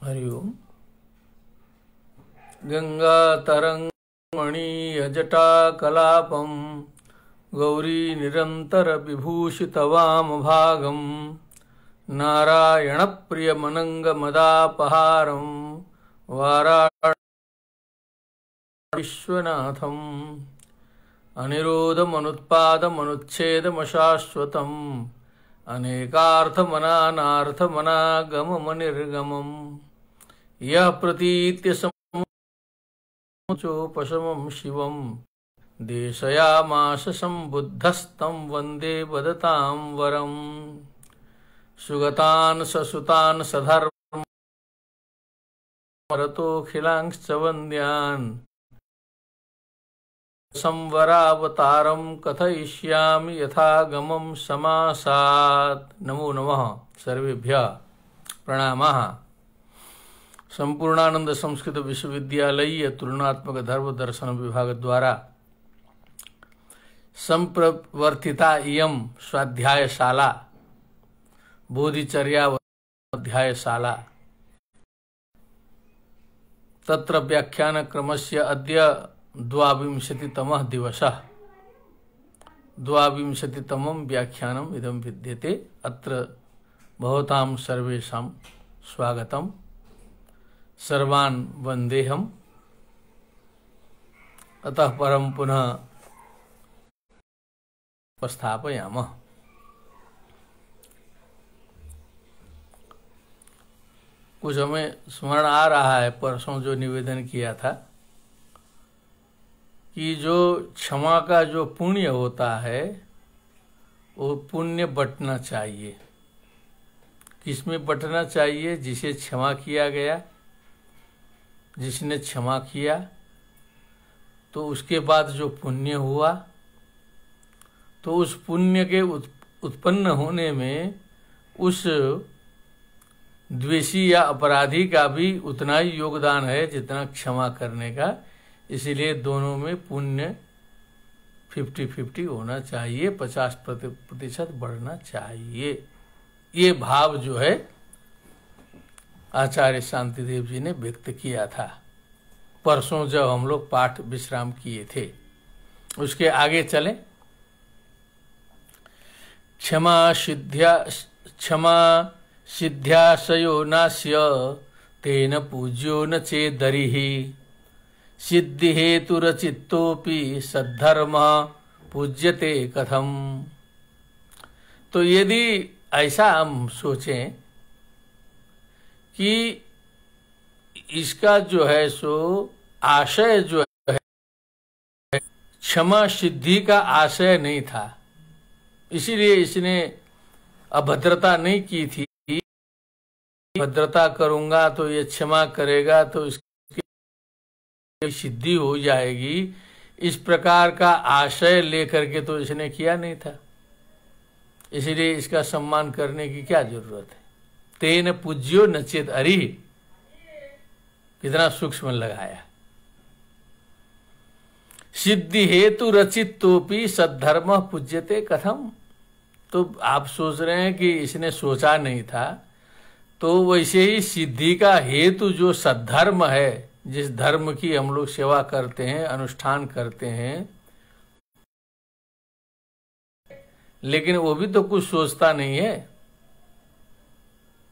हरि ओम। गंगा तरंगमणीयजटा कलापम गौरी निरंतर विभूषितवाम भागम नारायण प्रियमनंग मदापहारम वाराणसी विश्वनाथम अनिरोधमनुत्पादमनुच्छेदमशाश्वतम् अनेकार्थमनानार्थमनागममनिर्गमम् यः प्रतीत्य समुचोपशमं शिवं देशयामास सम्बुद्धस्तं वन्दे वदतां वरम् सुगतान् ससुतान् सधर्मरतोऽखिलांश्च वन्द्यान् संवरावतारं कथयिष्यामि यथागमं समासात्। नमो नमः। सर्वेभ्यः प्रणामः। संपूर्णानंद संस्कृत विश्वविद्यालय तुलनात्मक धर्म दर्शन विभाग द्वारा संप्रवर्तिता इयं स्वाध्यायशाला बोधिचर्या अध्यायशाला तत्र व्याख्यान क्रमस्य अद्य द्वाविंशतितमः दिवसः। द्वाविंशतितमं व्याख्यानम् इदं विद्यते। अत्र भवतां सर्वेषां स्वागतम्। सर्वान् वन्देऽहम्। अतः परं पुनः उपस्थापयामः। कुछ हमें स्मरण आ रहा है, परसों जो निवेदन किया था कि जो क्षमा का जो पुण्य होता है वो पुण्य बंटना चाहिए। किसमें बंटना चाहिए? जिसे क्षमा किया गया, जिसने क्षमा किया तो उसके बाद जो पुण्य हुआ तो उस पुण्य के उत्पन्न होने में उस द्वेषी या अपराधी का भी उतना ही योगदान है जितना क्षमा करने का। इसीलिए दोनों में पुण्य 50-50 होना चाहिए, 50% बढ़ना चाहिए। ये भाव जो है आचार्य शांतिदेव जी ने व्यक्त किया था परसों जब हम लोग पाठ विश्राम किए थे। उसके आगे चलें। क्षमा सिद्ध्याशयो नास्य तेन पूज्यो न चेदरिहि सिद्धि हेतुरचित्तोपि सद्धर्म पूज्यते कथम। तो यदि ऐसा हम सोचें कि इसका जो है सो आशय जो है क्षमा सिद्धि का आशय नहीं था, इसीलिए इसने अभद्रता नहीं की थी। भद्रता करूंगा तो ये क्षमा करेगा तो इसकी सिद्धि हो जाएगी, इस प्रकार का आशय लेकर के तो इसने किया नहीं था। इसीलिए इसका सम्मान करने की क्या जरूरत है। तेन पूज्यो न चेत अरि, कितना सूक्ष्म लगाया। सिद्धि हेतु रचित तोपि सद्धर्म पूज्यते कथम। तो आप सोच रहे हैं कि इसने सोचा नहीं था, तो वैसे ही सिद्धि का हेतु जो सद्धर्म है, जिस धर्म की हम लोग सेवा करते हैं, अनुष्ठान करते हैं, लेकिन वो भी तो कुछ सोचता नहीं है।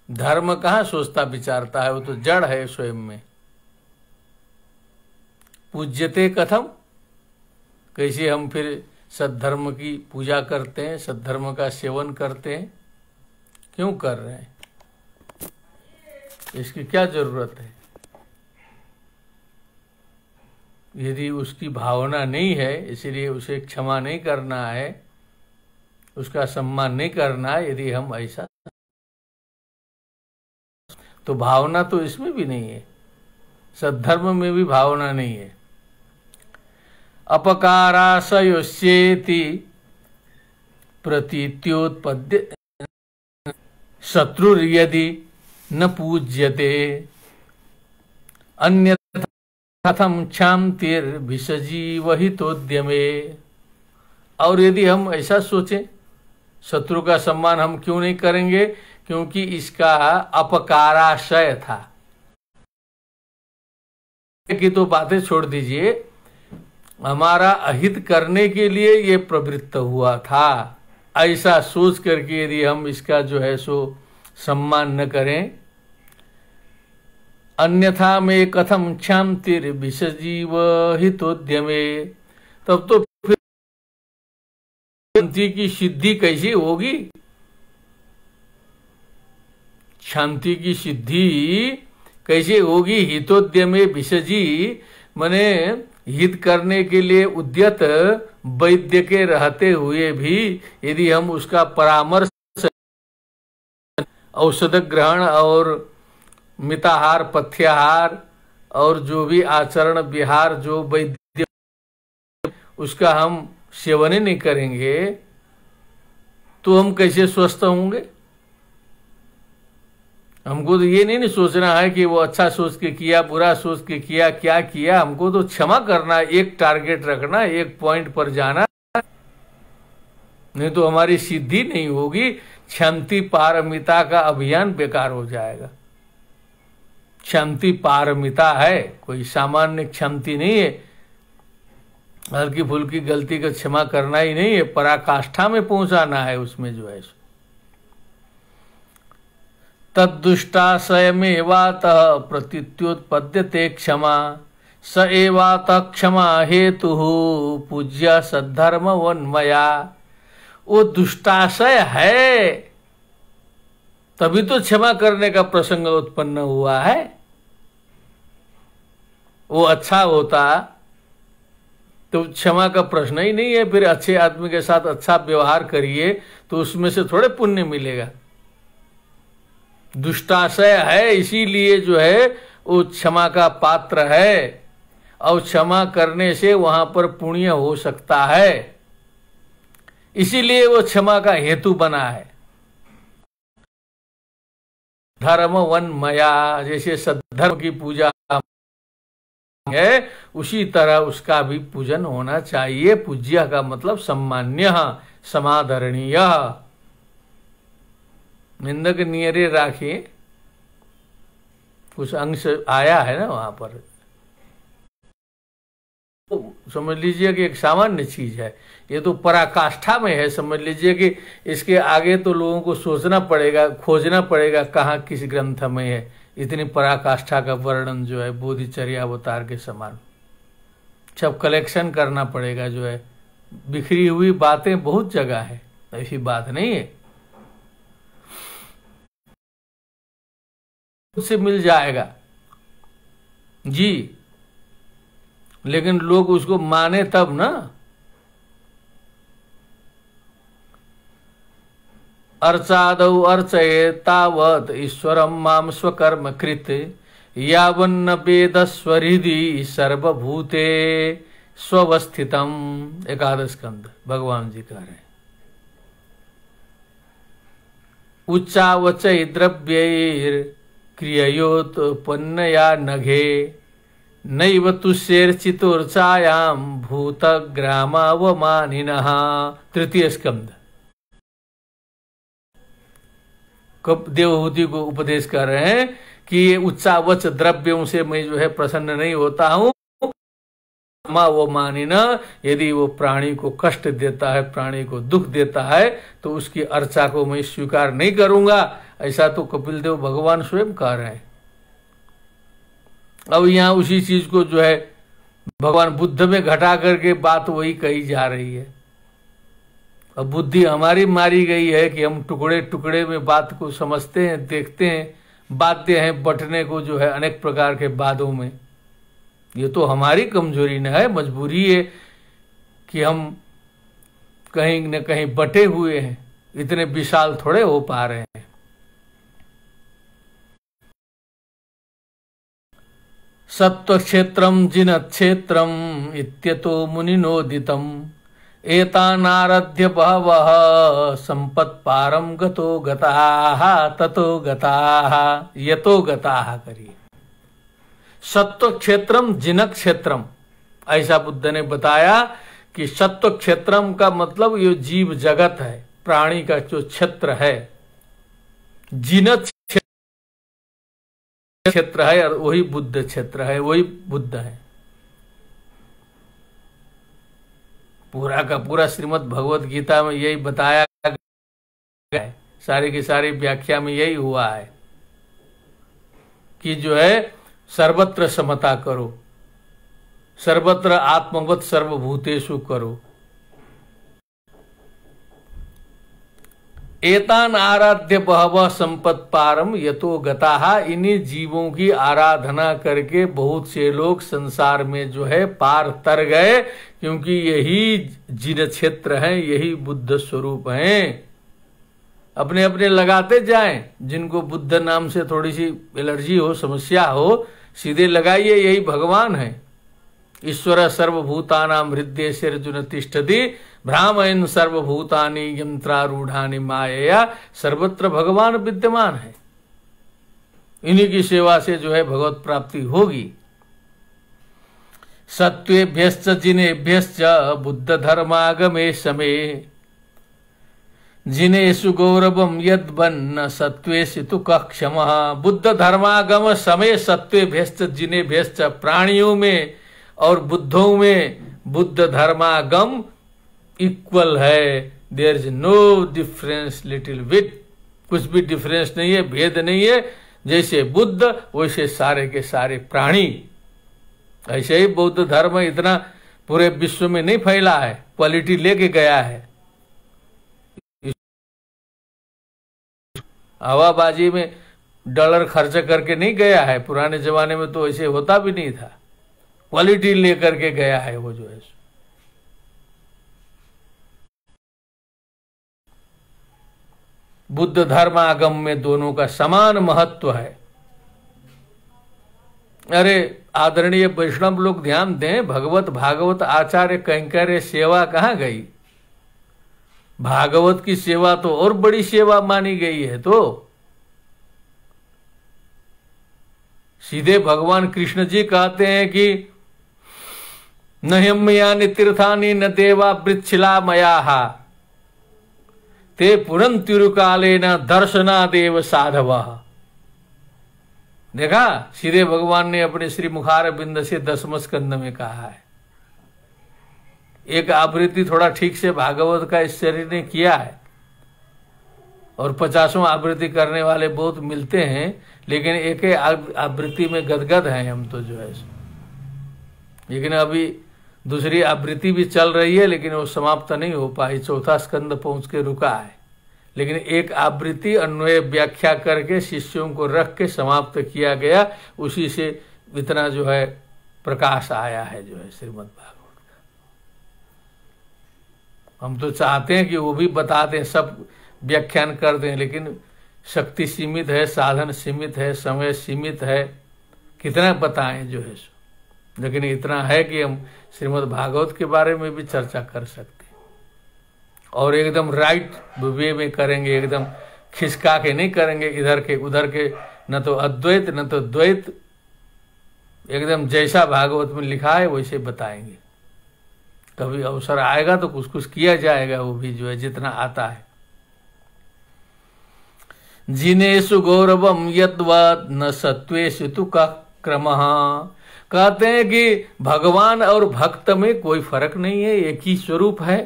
धर्म कहाँ सोचता विचारता है, वो तो जड़ है स्वयं में। पूज्यते कथम, कैसे हम फिर सद्धर्म की पूजा करते हैं, सद्धर्म का सेवन करते हैं? क्यों कर रहे हैं? इसकी क्या जरूरत है? यदि उसकी भावना नहीं है, इसीलिए उसे क्षमा नहीं करना है, उसका सम्मान नहीं करना है, यदि हम ऐसा, तो भावना तो इसमें भी नहीं है, सद्धर्म में भी भावना नहीं है। अपकाराशयोस्येति प्रतीत्योत्पद्य शत्रुर्यदि न पूज्यते अन्यथा कथम क्षान्तिर्भिषजीवहितोद्यमे। और यदि हम ऐसा सोचें, शत्रु का सम्मान हम क्यों नहीं करेंगे? क्योंकि इसका अपकाराशय था। की तो बातें छोड़ दीजिए, हमारा अहित करने के लिए ये प्रवृत्त हुआ था, ऐसा सोच करके यदि हम इसका जो है सो सम्मान न करें, अन्यथा में कथम क्षांतिर विषजीव हितोद्यमे, तब तो फिर शांति की सिद्धि कैसी होगी? शांति की सिद्धि कैसे होगी? हितोद्यमे विषजी, मने हित करने के लिए उद्यत वैद्य के रहते हुए भी यदि हम उसका परामर्श, औषध ग्रहण और मिताहार पथ्याहार और जो भी आचरण विहार जो वैद्य, उसका हम सेवन ही नहीं करेंगे तो हम कैसे स्वस्थ होंगे? हमको तो ये नहीं सोचना है कि वो अच्छा सोच के किया, बुरा सोच के किया, क्या किया। हमको तो क्षमा करना, एक टारगेट रखना, एक पॉइंट पर जाना, नहीं तो हमारी सिद्धि नहीं होगी। क्षांति पारमिता का अभियान बेकार हो जाएगा। क्षांति पारमिता है, कोई सामान्य क्षांति नहीं है, हल्की फुल्की गलती का क्षमा करना ही नहीं है, पराकाष्ठा में पहुंचाना है उसमें जो है। तद्दुष्टाशयमेवातः प्रतीत्योत्पद्यते क्षमा, स एवातः क्षमा हेतु पूज्य सद्धर्म वन्मया। वो दुष्टाशय है तभी तो क्षमा करने का प्रसंग उत्पन्न हुआ है। वो अच्छा होता तो क्षमा का प्रश्न ही नहीं है। फिर अच्छे आदमी के साथ अच्छा व्यवहार करिए तो उसमें से थोड़े पुण्य मिलेगा। दुष्टाशय है इसीलिए जो है वो क्षमा का पात्र है, और क्षमा करने से वहां पर पुण्य हो सकता है, इसीलिए वो क्षमा का हेतु बना है। धर्म वन मया, जैसे सद्धर्म की पूजा है उसी तरह उसका भी पूजन होना चाहिए। पूज्य का मतलब सम्मान्य, समादरणीय। निंदक नियरे राखिए, कुछ अंश आया है ना वहां पर, तो समझ लीजिए कि एक सामान्य चीज है। ये तो पराकाष्ठा में है, समझ लीजिए कि इसके आगे तो लोगों को सोचना पड़ेगा, खोजना पड़ेगा कहाँ किस ग्रंथ में है। इतनी पराकाष्ठा का वर्णन जो है बोधिचर्या अवतार के समान, सब कलेक्शन करना पड़ेगा जो है। बिखरी हुई बातें बहुत जगह है, ऐसी बात नहीं है, उससे मिल जाएगा जी, लेकिन लोग उसको माने तब ना। अर्चादौ अर्चये तावत् ईश्वरं माम स्वकर्म कृत, यावन्न वेद स्वहृदि सर्वभूते स्वस्थितम। एकादश स्कंद भगवान जी कह रहे हैं। उच्चावचय द्रव्यैर क्रियोत्पन्नया नघे, नैव तुष्येर्चितोर्चायां भूतग्रामावमानिनः। तृतीय स्कंद देवहूति को उपदेश कर रहे हैं कि ये उच्चावच द्रव्यों से मैं जो है प्रसन्न नहीं होता हूं। वो मानिना, यदि वो प्राणी को कष्ट देता है, प्राणी को दुख देता है, तो उसकी अर्चा को मैं स्वीकार नहीं करूंगा। ऐसा तो कपिल देव भगवान स्वयं कह रहे हैं। अब यहाँ उसी चीज को जो है भगवान बुद्ध में घटा करके बात वही कही जा रही है। अब बुद्धि हमारी मारी गई है कि हम टुकड़े टुकड़े में बात को समझते हैं, देखते हैं, बाध्य हैं बंटने को जो है अनेक प्रकार के वादों में। ये तो हमारी कमजोरी न है, मजबूरी है कि हम कहीं न कहीं बटे हुए हैं, इतने विशाल थोड़े हो पा रहे हैं। सत्व क्षेत्रम जिन क्षेत्रम इत्यतो मुनिनोदितम, एतानारध्य बहवः संपत्पारम गतो गताः ततो गताः यतो गताः। करिए सत्व क्षेत्रम जिन क्षेत्रम, ऐसा बुद्ध ने बताया कि सत्व क्षेत्रम का मतलब ये जीव जगत है, प्राणी का जो क्षेत्र है। जिन क्षेत्र है और वही बुद्ध क्षेत्र है, वही बुद्ध है। पूरा का पूरा श्रीमद् भगवत गीता में यही बताया गया है, सारी की सारी व्याख्या में यही हुआ है कि जो है सर्वत्र समता करो, सर्वत्र आत्मवत् सर्वभूतेषु करो। एतान आराध्य बहवः संपत्पारम यतो गताहा, इन्हीं जीवों की आराधना करके बहुत से लोग संसार में जो है पार तर गए, क्योंकि यही जिन क्षेत्र हैं, यही बुद्ध स्वरूप हैं। अपने अपने लगाते जाएं, जिनको बुद्ध नाम से थोड़ी सी एलर्जी हो, समस्या हो, सीधे लगाइए यही भगवान है। ईश्वर सर्वभूतानां हृदयेर्जुन तिष्ठति भ्रामयन् सर्वभूतानि यंत्रारूढ़ानि मायया, सर्वत्र भगवान विद्यमान है। इन्हीं की सेवा से जो है भगवत प्राप्ति होगी। सत्वेभ्यश्च जिनेभ्यश्च बुद्ध धर्मागमे समे, जिनेषु गौरवम यद्वन्न सत्वेषु तु क्षमः। बुद्ध धर्मागम समय सत्वेभ्यश्च जिनेभ्यश्च, प्राणियों में और बुद्धों में बुद्ध धर्मागम इक्वल है। There is no difference little bit, कुछ भी डिफरेंस नहीं है, भेद नहीं है। जैसे बुद्ध वैसे सारे के सारे प्राणी। ऐसे ही बौद्ध धर्म इतना पूरे विश्व में नहीं फैला है, क्वालिटी लेके गया है। हवाबाजी में डॉलर खर्च करके नहीं गया है, पुराने जमाने में तो ऐसे होता भी नहीं था, क्वालिटी लेकर के गया है वो जो है। बुद्ध धर्मागम में दोनों का समान महत्व है। अरे आदरणीय वैष्णव लोग ध्यान दें, भगवत भागवत आचार्य कैंकर्य सेवा कहाँ गई? भागवत की सेवा तो और बड़ी सेवा मानी गई है। तो सीधे भगवान कृष्ण जी कहते हैं कि न ह्यम्यानि तीर्थानि न देवा वृच्छिला मयाहा, ते पुरंतिरुकालेन दर्शनादेव साधवः। देखा, सीधे भगवान ने अपने श्री मुखार बिंद से 10वें स्कंद में कहा है। एक आवृत्ति थोड़ा ठीक से भागवत का इस शरीर ने किया है, और 50वां आवृत्ति करने वाले बहुत मिलते हैं, लेकिन एक आवृत्ति में गदगद हैं हम तो जो है। लेकिन अभी दूसरी आवृत्ति भी चल रही है, लेकिन वो समाप्त नहीं हो पाई, 4वां स्कंद पहुंच के रुका है। लेकिन एक आवृत्ति अन्वय व्याख्या करके शिष्यों को रख के समाप्त किया गया, उसी से इतना जो है प्रकाश आया है जो है श्रीमद् भागवत का। हम तो चाहते हैं कि वो भी बता दें, सब व्याख्यान कर दें, लेकिन शक्ति सीमित है, साधन सीमित है, समय सीमित है, कितना बताएं जो है। लेकिन इतना है कि हम श्रीमद् भागवत के बारे में भी चर्चा कर सकते हैं, और एकदम राइट वे में करेंगे, एकदम खिसका के नहीं करेंगे, इधर के उधर के, न तो अद्वैत न तो द्वैत, एकदम जैसा भागवत में लिखा है वैसे बताएंगे। कभी अवसर आएगा तो कुछ कुछ किया जाएगा, वो भी जो है जितना आता है। जिनेषु गौरवम यद्वत् न सत्वेषु तु क्रमः। कहते हैं कि भगवान और भक्त में कोई फर्क नहीं है, एक ही स्वरूप है।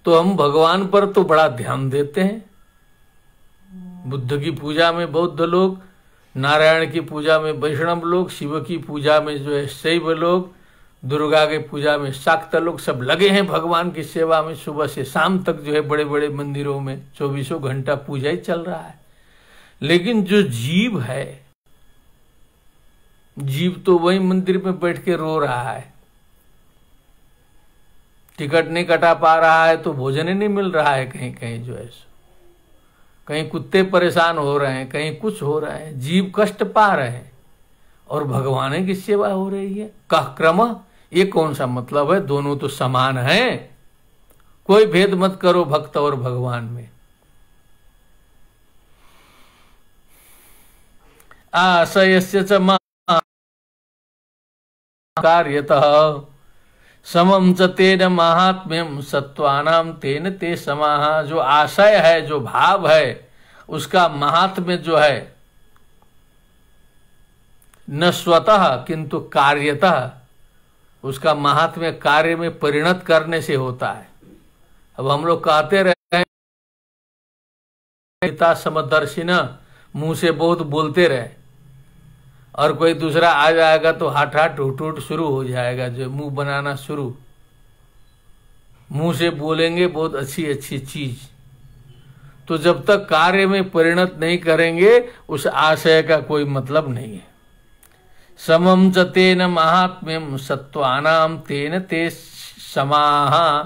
तो हम भगवान पर तो बड़ा ध्यान देते हैं। बुद्ध की पूजा में बौद्ध लोग, नारायण की पूजा में वैष्णव लोग, शिव की पूजा में जो है शैव लोग, दुर्गा की पूजा में शाक्त लोग, सब लगे हैं भगवान की सेवा में। सुबह से शाम तक जो है बड़े बड़े मंदिरों में 24 घंटा पूजा ही चल रहा है। लेकिन जो जीव है, जीव तो वही मंदिर में बैठ के रो रहा है, टिकट नहीं कटा पा रहा है तो भोजन ही नहीं मिल रहा है, कहीं कहीं जो है, कहीं कुत्ते परेशान हो रहे हैं, कहीं कुछ हो रहा है, जीव कष्ट पा रहे हैं, और भगवान की सेवा हो रही है। कह क्रम, ये कौन सा मतलब है? दोनों तो समान हैं, कोई भेद मत करो भक्त और भगवान में। आशयस्य च कार्यतः समम च तेन महात्म्यम सत्वानाम तेन ते समाः। जो आशय है, जो भाव है, उसका महात्म्य जो है न स्वतः किंतु कार्यतः, उसका महात्म्य कार्य में परिणत करने से होता है। अब हम लोग कहते रहे पिता समदर्शिना, मुंह से बहुत बोलते रहे, और कोई दूसरा आ जाएगा तो हाथ टूट शुरू हो जाएगा, जो मुंह बनाना शुरू, मुंह से बोलेंगे बहुत अच्छी अच्छी चीज, तो जब तक कार्य में परिणत नहीं करेंगे उस आशय का कोई मतलब नहीं है। समम च तेन महात्म्यम सत्वानाम तेन ते समाः।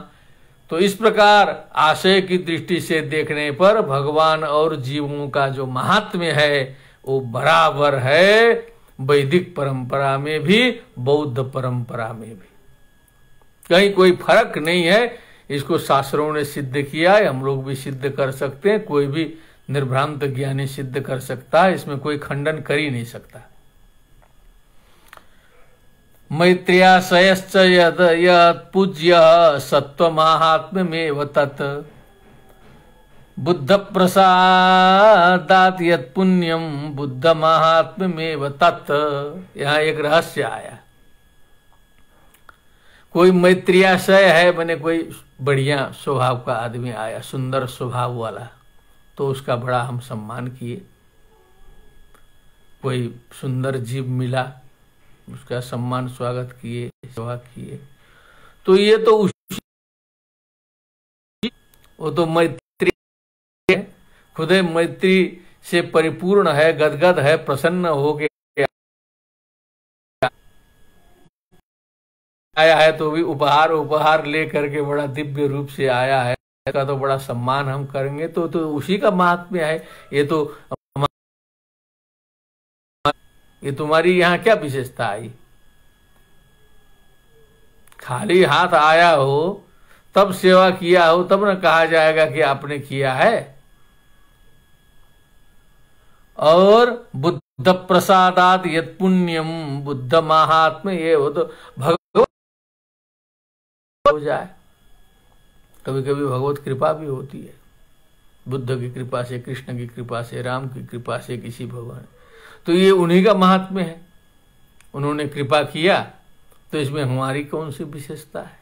तो इस प्रकार आशय की दृष्टि से देखने पर भगवान और जीवों का जो महात्म्य है वो बराबर है, वैदिक परंपरा में भी बौद्ध परंपरा में भी, कहीं कोई फर्क नहीं है। इसको शास्त्रों ने सिद्ध किया है, हम लोग भी सिद्ध कर सकते हैं, कोई भी निर्भ्रांत ज्ञानी सिद्ध कर सकता है, इसमें कोई खंडन कर ही नहीं सकता। मैत्र्याशयश्च यद पूज्य सत्व महात्म्यमेव तत् बुद्ध प्रसादात यत् पुण्यम बुद्ध महात्म्यमेव तत्। यहाँ एक रहस्य आया। कोई मैत्र्याशय है, मैंने कोई बढ़िया स्वभाव का आदमी आया, सुंदर स्वभाव वाला, तो उसका बड़ा हम सम्मान किए। कोई सुंदर जीव मिला, उसका सम्मान स्वागत किए, सेवा किए, तो ये तो वो तो मैत्री है, खुदे मैत्री से परिपूर्ण है, गदगद है, प्रसन्न हो के आया है, तो भी उपहार ले करके बड़ा दिव्य रूप से आया है, का तो बड़ा सम्मान हम करेंगे, तो उसी का महात्म्य है। ये तुम्हारी यहाँ क्या विशेषता आई? खाली हाथ आया हो, तब सेवा किया हो, तब न कहा जाएगा कि आपने किया है। और बुद्ध प्रसादात यत् पुण्यम बुद्ध महात्म्य, ये हो तो भगवत हो जाए। कभी कभी भगवत कृपा भी होती है, बुद्ध की कृपा से, कृष्ण की कृपा से, राम की कृपा से, किसी भगवान, तो ये उन्हीं का महात्म्य है। उन्होंने कृपा किया, तो इसमें हमारी कौन सी विशेषता है?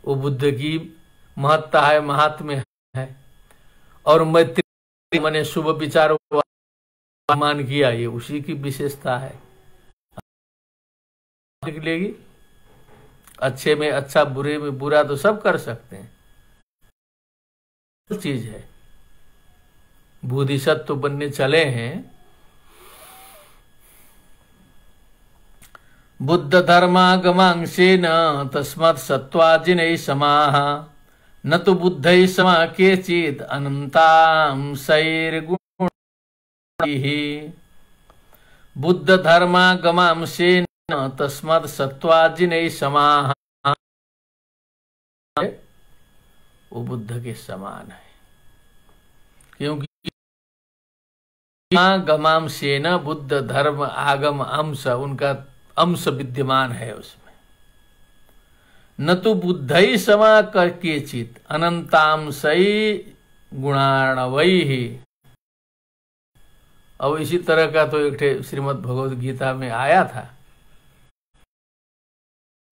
वो बुद्ध की महत्ता है, महात्म्य है। और मैत्री मैंने शुभ विचारों का मान किया, ये उसी की विशेषता है। निकलेगी अच्छे में अच्छा, बुरे में बुरा, तो सब कर सकते हैं, चीज है। बोधिसत्व तो बनने चले हैं। बुद्ध धर्मागमांशेन तस्मात् सत्वाजिनैः समाः न तो बुद्धैः समा केचित् अनन्तांशैर्गुणैः। बुद्ध धर्मागमांशेन तस्मात् सत्वाजिनैः समाः, वो बुद्ध के समान है, क्योंकि गमांशेन बुद्ध धर्म आगम अंश, उनका अंश विद्यमान है उसमें। न तो बुद्धई समा केचित अनंतांशई गुणाणवई। अब इसी तरह का तो एक श्रीमद् भगवद गीता में आया था।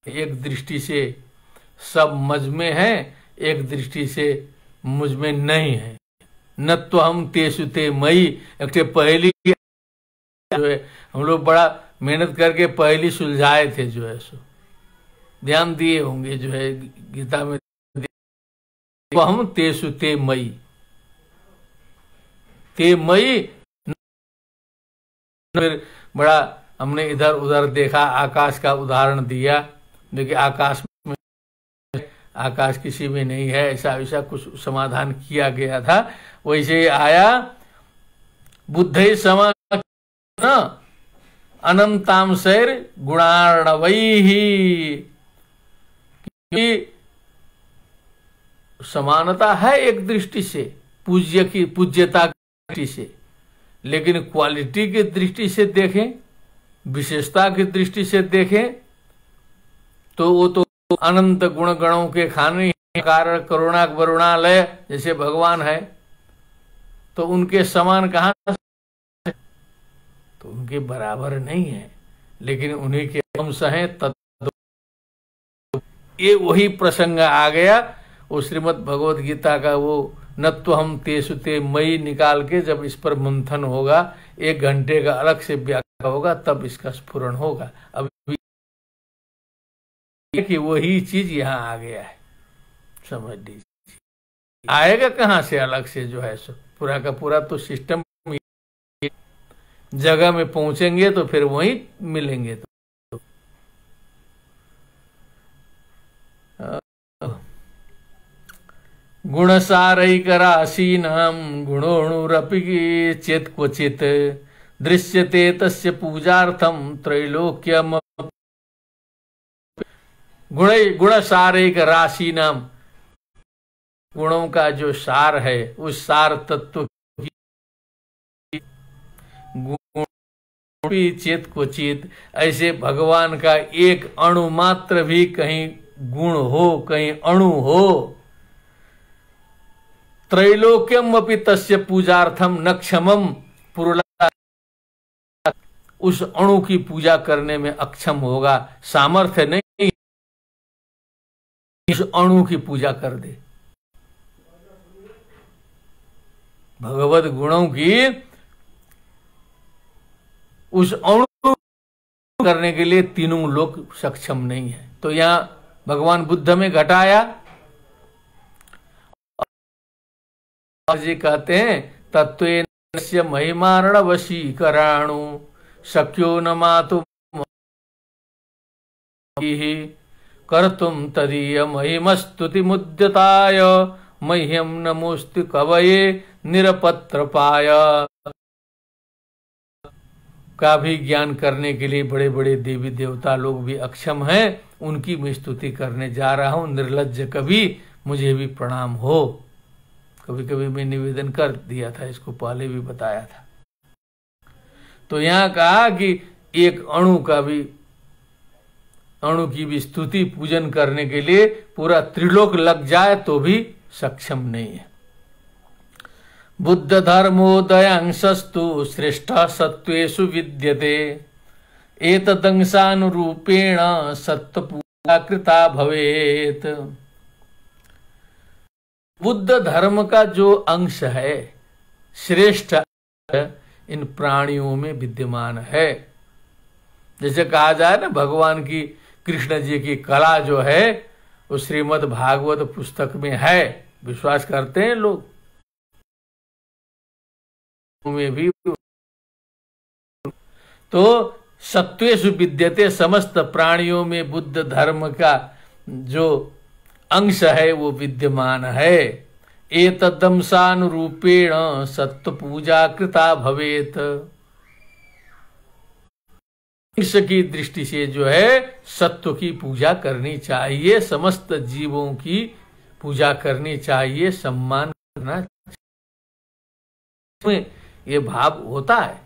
एक दृष्टि से सब मुझ में है, एक दृष्टि से मुझ में नहीं है। न तो हम तेसु ते मई, एक पहली जो है, हम लोग बड़ा मेहनत करके पहली सुलझाए थे, जो है सो ध्यान दिए होंगे, जो है गीता में, हम तेसु ते मई, ते मई। फिर बड़ा हमने इधर उधर देखा, आकाश का उदाहरण दिया, देखिए आकाश में, आकाश किसी में नहीं है, ऐसा ऐसा कुछ समाधान किया गया था। वैसे आया बुद्धि समा अनंतांशैर गुणार्णवैहि, समानता है एक दृष्टि से, पूज्यता की दृष्टि से, लेकिन क्वालिटी की दृष्टि से देखें, विशेषता की दृष्टि से देखें, तो वो तो अनंत गुण गणों के खाने कारण करुणा वरुणालय जैसे भगवान है, तो उनके समान कहाँ? तो उनके बराबर नहीं है, लेकिन उन्हीं के अंश हैं। ये वही प्रसंग आ गया वो श्रीमद् भगवद गीता का, वो नत्वहम तेषु ते मई निकाल के जब इस पर मंथन होगा, 1 घंटे का अलग से व्याख्या होगा, तब इसका स्फुरण होगा। अभी कि वही चीज यहाँ आ गया है, समझ लीजिए। आएगा कहाँ से अलग से, जो है सो पूरा का पूरा तो सिस्टम जगह में पहुंचेंगे तो फिर वहीं मिलेंगे। तो गुणसारैकराशीनां गुणोऽणुरपि चेत् क्वचित् दृश्यते तस्य पूजार्थं त्रैलोक्यम। गुणसारैकराशीनां, गुणों का जो सार है, उस सार तत्व गुण चेत क्वचित, ऐसे भगवान का एक अणु मात्र भी कहीं गुण हो, कहीं अणु हो, त्रैलोक्यम अपि तस्य पूजार्थम न क्षमम पुरुला, उस अणु की पूजा करने में अक्षम होगा, सामर्थ्य नहीं उस अणु की पूजा कर दे। भगवत गुणों की उस अणु करने के लिए तीनों लोग सक्षम नहीं है। तो यहां भगवान बुद्ध में घटाया, जी कहते हैं तत्वेन महिमारण वशीकराणु शक्यो न मातु कर्तुम तदीय महिमस्तुति मुद्यताय मह्यम नमोस्तु कवये निरपत्रपाय। का भी ज्ञान करने के लिए बड़े बड़े देवी देवता लोग भी अक्षम हैं, उनकी मैं स्तुति करने जा रहा हूं। निर्लज्ज कवि, मुझे भी प्रणाम हो। कभी कभी मैं निवेदन कर दिया था, इसको पहले भी बताया था। तो यहां कहा कि एक अणु की भी स्तुति पूजन करने के लिए पूरा त्रिलोक लग जाए तो भी सक्षम नहीं है। बुद्ध धर्मोदयांशस्तु श्रेष्ठ सत्वेषु विद्यते एतदंशानुरूपेण सत्व पूजा कृता भवेत। बुद्ध धर्म का जो अंश है, श्रेष्ठ इन प्राणियों में विद्यमान है। जैसे कहा जाए ना, भगवान की कृष्ण जी की कला जो है वो श्रीमद् भागवत पुस्तक में है, विश्वास करते हैं लोग। में भी तो सत्वेषु विद्यते, समस्त प्राणियों में बुद्ध धर्म का जो अंश है वो विद्यमान है। एतदंशानुरूपेण सत्व पूजा कृता भवेत। इसकी दृष्टि से जो है सत्व की पूजा करनी चाहिए, समस्त जीवों की पूजा करनी चाहिए, सम्मान करना चाहिए। ये भाव होता है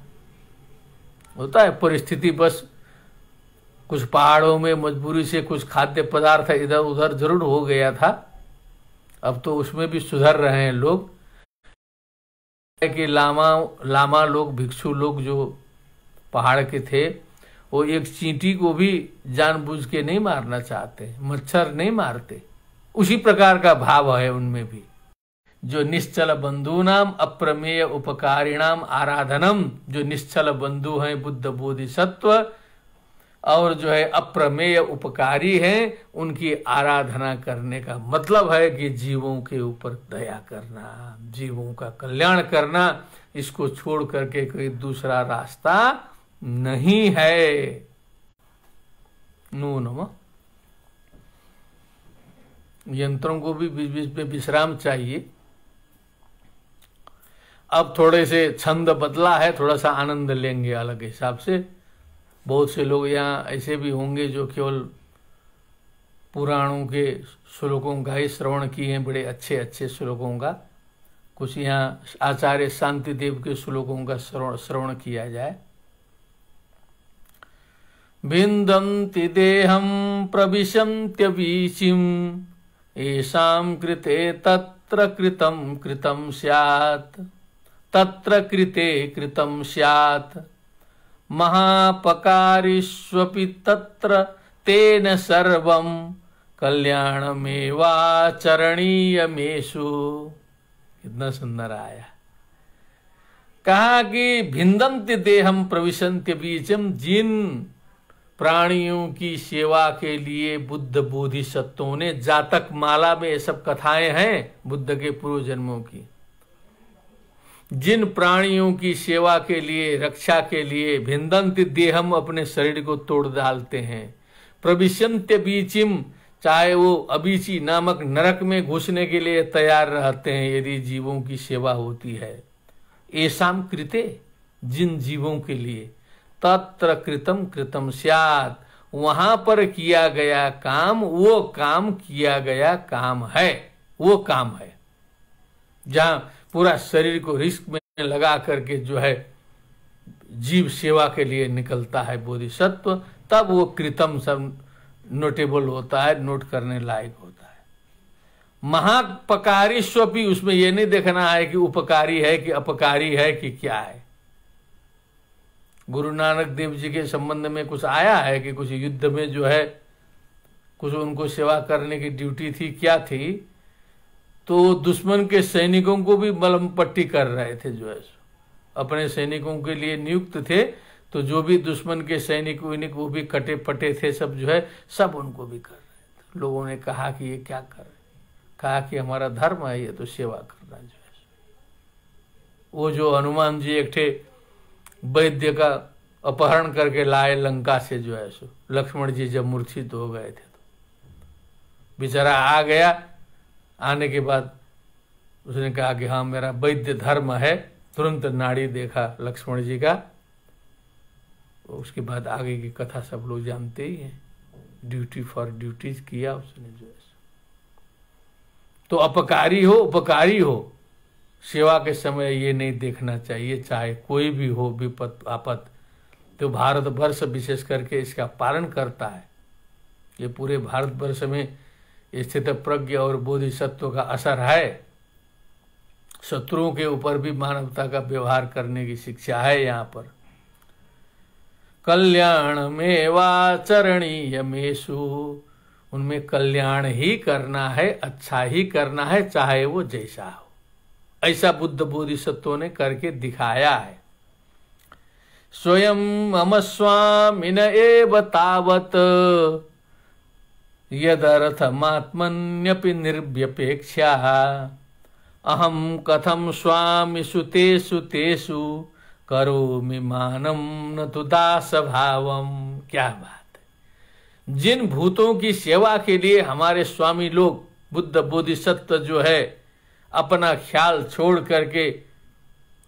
परिस्थिति बस कुछ पहाड़ों में मजबूरी से कुछ खाद्य पदार्थ इधर उधर जरूर हो गया था, अब तो उसमें भी सुधर रहे हैं लोग। कि लामा लोग, भिक्षु लोग जो पहाड़ के थे, वो एक चींटी को भी जानबूझ के नहीं मारना चाहते, मच्छर नहीं मारते। उसी प्रकार का भाव है उनमें भी। जो निश्चल बंधुनाम अप्रमेय उपकारिणाम आराधनम, जो निश्चल बंधु हैं बुद्ध बोधिसत्व और जो है अप्रमेय उपकारी हैं, उनकी आराधना करने का मतलब है कि जीवों के ऊपर दया करना, जीवों का कल्याण करना। इसको छोड़ करके कोई दूसरा रास्ता नहीं है। नूनम यंत्रों को भी बीच बीच में विश्राम चाहिए। अब थोड़े से छंद बदला है, थोड़ा सा आनंद लेंगे अलग हिसाब से। बहुत से लोग यहाँ ऐसे भी होंगे जो केवल पुराणों के श्लोकों का ही श्रवण किए हैं, बड़े अच्छे अच्छे श्लोकों का। कुछ यहाँ आचार्य शांति देव के श्लोकों का श्रवण किया जाए। विन्दन्ति देहं प्रविशन्त्यवीचिं येषां कृते तत्र कृतं स्यात्, तत्र कृते कृतं स्यात् महापकारिष्वपि तत्र तेन सर्वं कल्याणमेवाचरणीयमेषु। कितना सुंदर आया। कहा कि भिन्दन्ति देहम प्रविशन्ति बीजम, जिन प्राणियों की सेवा के लिए बुद्ध बोधिसत्वों ने, जातक माला में ये सब कथाएं हैं बुद्ध के पूर्व जन्मों की, जिन प्राणियों की सेवा के लिए, रक्षा के लिए, भिन्दन्ति देहम अपने शरीर को तोड़ डालते हैं, प्रविशन्त्य बीचिम चाहे वो अबीची नामक नरक में घुसने के लिए तैयार रहते हैं यदि जीवों की सेवा होती है। ऐसाम कृते, जिन जीवों के लिए, तत्र कृतम कृतम स्यात्, वहां पर किया गया काम वो काम किया गया काम है, वो काम है। जहां पूरा शरीर को रिस्क में लगा करके जो है जीव सेवा के लिए निकलता है बोधिसत्व, तब वो कृतम सब नोटेबल होता है, नोट करने लायक होता है। महापकारी स्वपी, उसमें यह नहीं देखना है कि उपकारी है कि अपकारी है कि क्या है। गुरु नानक देव जी के संबंध में कुछ आया है कि कुछ युद्ध में जो है कुछ उनको सेवा करने की ड्यूटी थी, क्या थी, तो दुश्मन के सैनिकों को भी मलम पट्टी कर रहे थे, जो है अपने सैनिकों के लिए नियुक्त थे, तो जो भी दुश्मन के सैनिक वो भी कटे पटे थे सब, जो है सब उनको भी कर रहे थे। लोगों ने कहा कि ये क्या कर रहे, कहा कि हमारा धर्म है ये तो सेवा करना। जो है वो जो हनुमान जी एक ठे वैद्य का अपहरण करके लाए लंका से, जो है सो लक्ष्मण जी जब मूर्छित हो गए थे तो बेचारा आ गया, आने के बाद उसने कहा कि हाँ मेरा वैद्य धर्म है, तुरंत नाड़ी देखा लक्ष्मण जी का। उसके बाद आगे की कथा सब लोग जानते ही हैं, ड्यूटी फॉर ड्यूटीज किया उसने, जो है तो अपकारी हो उपकारी हो, सेवा के समय ये नहीं देखना चाहिए, चाहे कोई भी हो विपत आपत। तो भारतवर्ष विशेष करके इसका पालन करता है, ये पूरे भारतवर्ष में स्थित प्रज्ञ और बोधिसत्व का असर है। शत्रुओं के ऊपर भी मानवता का व्यवहार करने की शिक्षा है यहाँ पर। कल्याणमेवाचरणीयमेषु, उनमें कल्याण ही करना है, अच्छा ही करना है, चाहे वो जैसा हो। ऐसा बुद्ध बोधिसत्वों ने करके दिखाया है। स्वयं अमस्वामिन एव तावत यदर्थमात्मन्यपि निर्व्यपेक्षा, अहम कथम स्वामिषु तेषु तेषु करोमि मानम न तु दास भावम। क्या बात है। जिन भूतों की सेवा के लिए हमारे स्वामी लोग बुद्ध बोधिसत्व जो है अपना ख्याल छोड़ करके,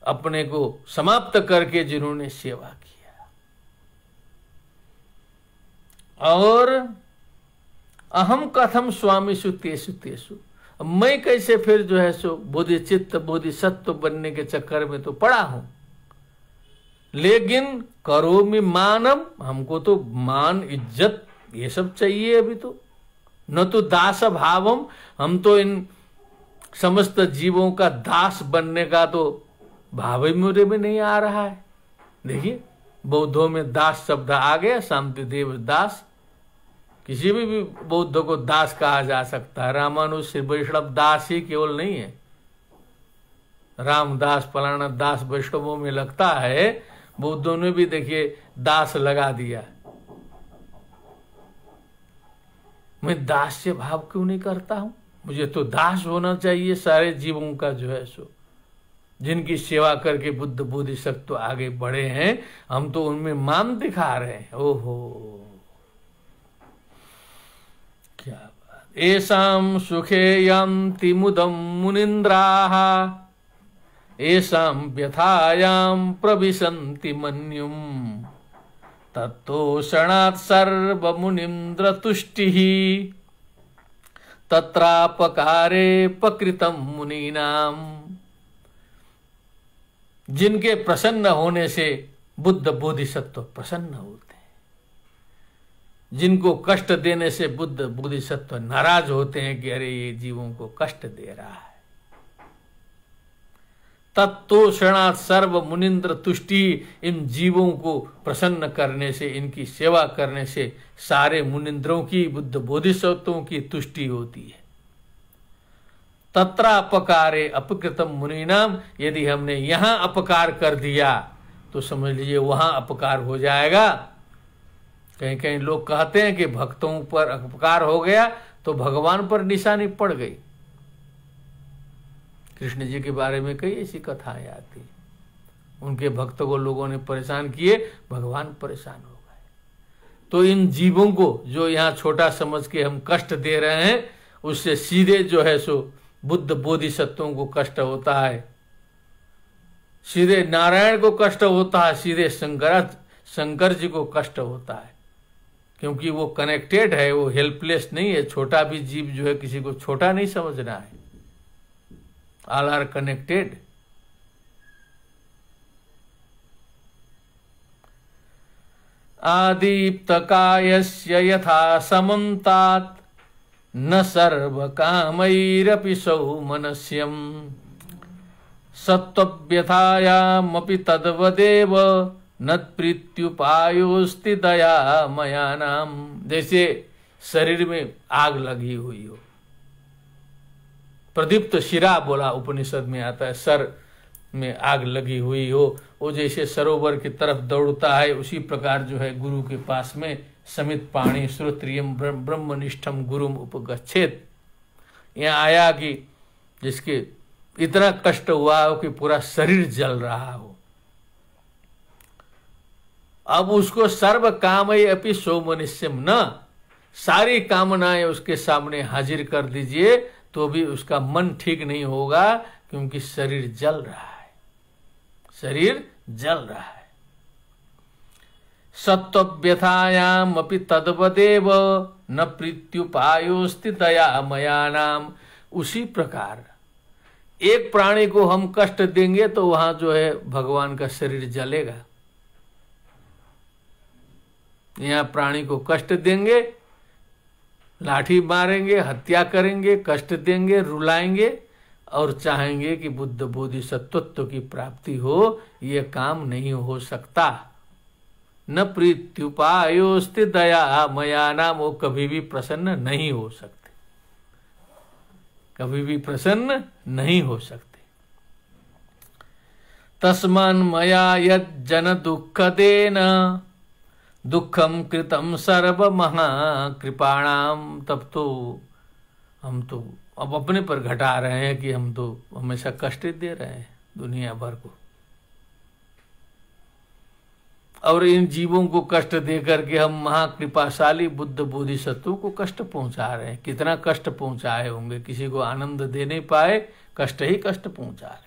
अपने को समाप्त करके जिन्होंने सेवा किया, और अहम कथम स्वामीषु तेषु तेषु, मैं कैसे फिर जो है सो बोधिचित्त बोधिसत्व बनने के चक्कर में तो पड़ा हूं, लेकिन करोमि मानम, हमको तो मान इज्जत ये सब चाहिए अभी तो, न तो दास भावम, हम तो इन समस्त जीवों का दास बनने का तो भाव ही मेरे में नहीं आ रहा है। देखिए बौद्धों में दास शब्द आ गया, शांतिदेव दास, किसी भी बौद्ध को दास कहा जा सकता है। रामानुज श्री वैष्णव दास ही केवल नहीं है, रामदास फलाना दास वैष्णवों में लगता है, बौद्धों ने भी देखिए दास लगा दिया। मैं दास्य भाव क्यों नहीं करता हूं, मुझे तो दास होना चाहिए सारे जीवों का, जो है सो जिनकी सेवा करके बुद्ध बोधिसत्व आगे बढ़े हैं, हम तो उनमें मान दिखा रहे हैं। ओहो क्या बात। एषां सुखे यन्ति मुदं मुनीन्द्राः, एषां व्यथायां प्रविशन्ति मन्युं, तत्तोषणात् सर्वमुनीन्द्र तुष्टिः, तत्रापकारे प्रकृतं मुनीनां। जिनके प्रसन्न होने से बुद्ध बोधिसत्व प्रसन्न होते हैं, जिनको कष्ट देने से बुद्ध बोधिसत्व नाराज होते हैं कि अरे ये जीवों को कष्ट दे रहा है। तत्तोषणात् सर्व मुनिंद्र तुष्टि। इन जीवों को प्रसन्न करने से, इनकी सेवा करने से सारे मुनिंद्रों की, बुद्ध बोधिसत्वों की तुष्टि होती है। तत्रा अपकारे अपकृतम मुनिनाम, यदि हमने यहां अपकार कर दिया तो समझ लीजिए वहां अपकार हो जाएगा। कहीं कहीं लोग कहते हैं कि भक्तों पर अपकार हो गया तो भगवान पर निशानी पड़ गई। कृष्ण जी के बारे में कई ऐसी कथाएं आती, उनके भक्तों को लोगों ने परेशान किए, भगवान परेशान हो गए। तो इन जीवों को जो यहाँ छोटा समझ के हम कष्ट दे रहे हैं, उससे सीधे जो है सो बुद्ध बोधिसत्वों को कष्ट होता है, सीधे नारायण को कष्ट होता है, सीधे शंकर जी को कष्ट होता है, क्योंकि वो कनेक्टेड है, वो हेल्पलेस नहीं है। छोटा भी जीव जो है किसी को छोटा नहीं समझना है, ऑल आर कनेक्टेड। आदीप्तकायस्य यथा समन्तात् न सर्वकामैरपि सौमनस्यम् सत्त्वव्यथायामपि तद्वदेव न प्रीत्युपायोस्ति दया मयानाम। जैसे शरीर में आग लगी हुई हो, प्रदीप्त शिरा बोला उपनिषद में आता है, सर में आग लगी हुई हो, वो जैसे सरोवर की तरफ दौड़ता है, उसी प्रकार जो है गुरु के पास में समित पाणी श्रोत्रियम ब्रह्मनिष्ठम गुरुम उपगच्छेत। यहाँ आया कि जिसके इतना कष्ट हुआ हो कि पूरा शरीर जल रहा हो, अब उसको सर्व कामय अपि सौमनस्यम, न सारी कामनाएं उसके सामने हाजिर कर दीजिए तो भी उसका मन ठीक नहीं होगा, क्योंकि शरीर जल रहा है, शरीर जल रहा है। सत्त्वव्यथायाम अपि तद्वदेव न प्रीत्युपायोस्ति दया मयानाम। उसी प्रकार एक प्राणी को हम कष्ट देंगे तो वहां जो है भगवान का शरीर जलेगा। यहाँ प्राणी को कष्ट देंगे, लाठी मारेंगे, हत्या करेंगे, कष्ट देंगे, रुलाएंगे और चाहेंगे कि बुद्ध बोधिसत्वत्व की प्राप्ति हो, ये काम नहीं हो सकता। न प्रीत्युपायोस्ति दया मयानाम, वो कभी भी प्रसन्न नहीं हो सकते, कभी भी प्रसन्न नहीं हो सकते। तस्मान् मया यज्जन दुःखदेन दुखम कृतम सर्व महाकृपाणाम। तब तो हम तो अब अपने पर घटा रहे हैं कि हम तो हमेशा कष्ट दे रहे हैं दुनिया भर को, और इन जीवों को कष्ट दे करके हम महाकृपाशाली बुद्ध बोधिसत्वों को कष्ट पहुंचा रहे हैं। कितना कष्ट पहुंचाए होंगे, किसी को आनंद दे नहीं पाए, कष्ट ही कष्ट पहुंचा रहे।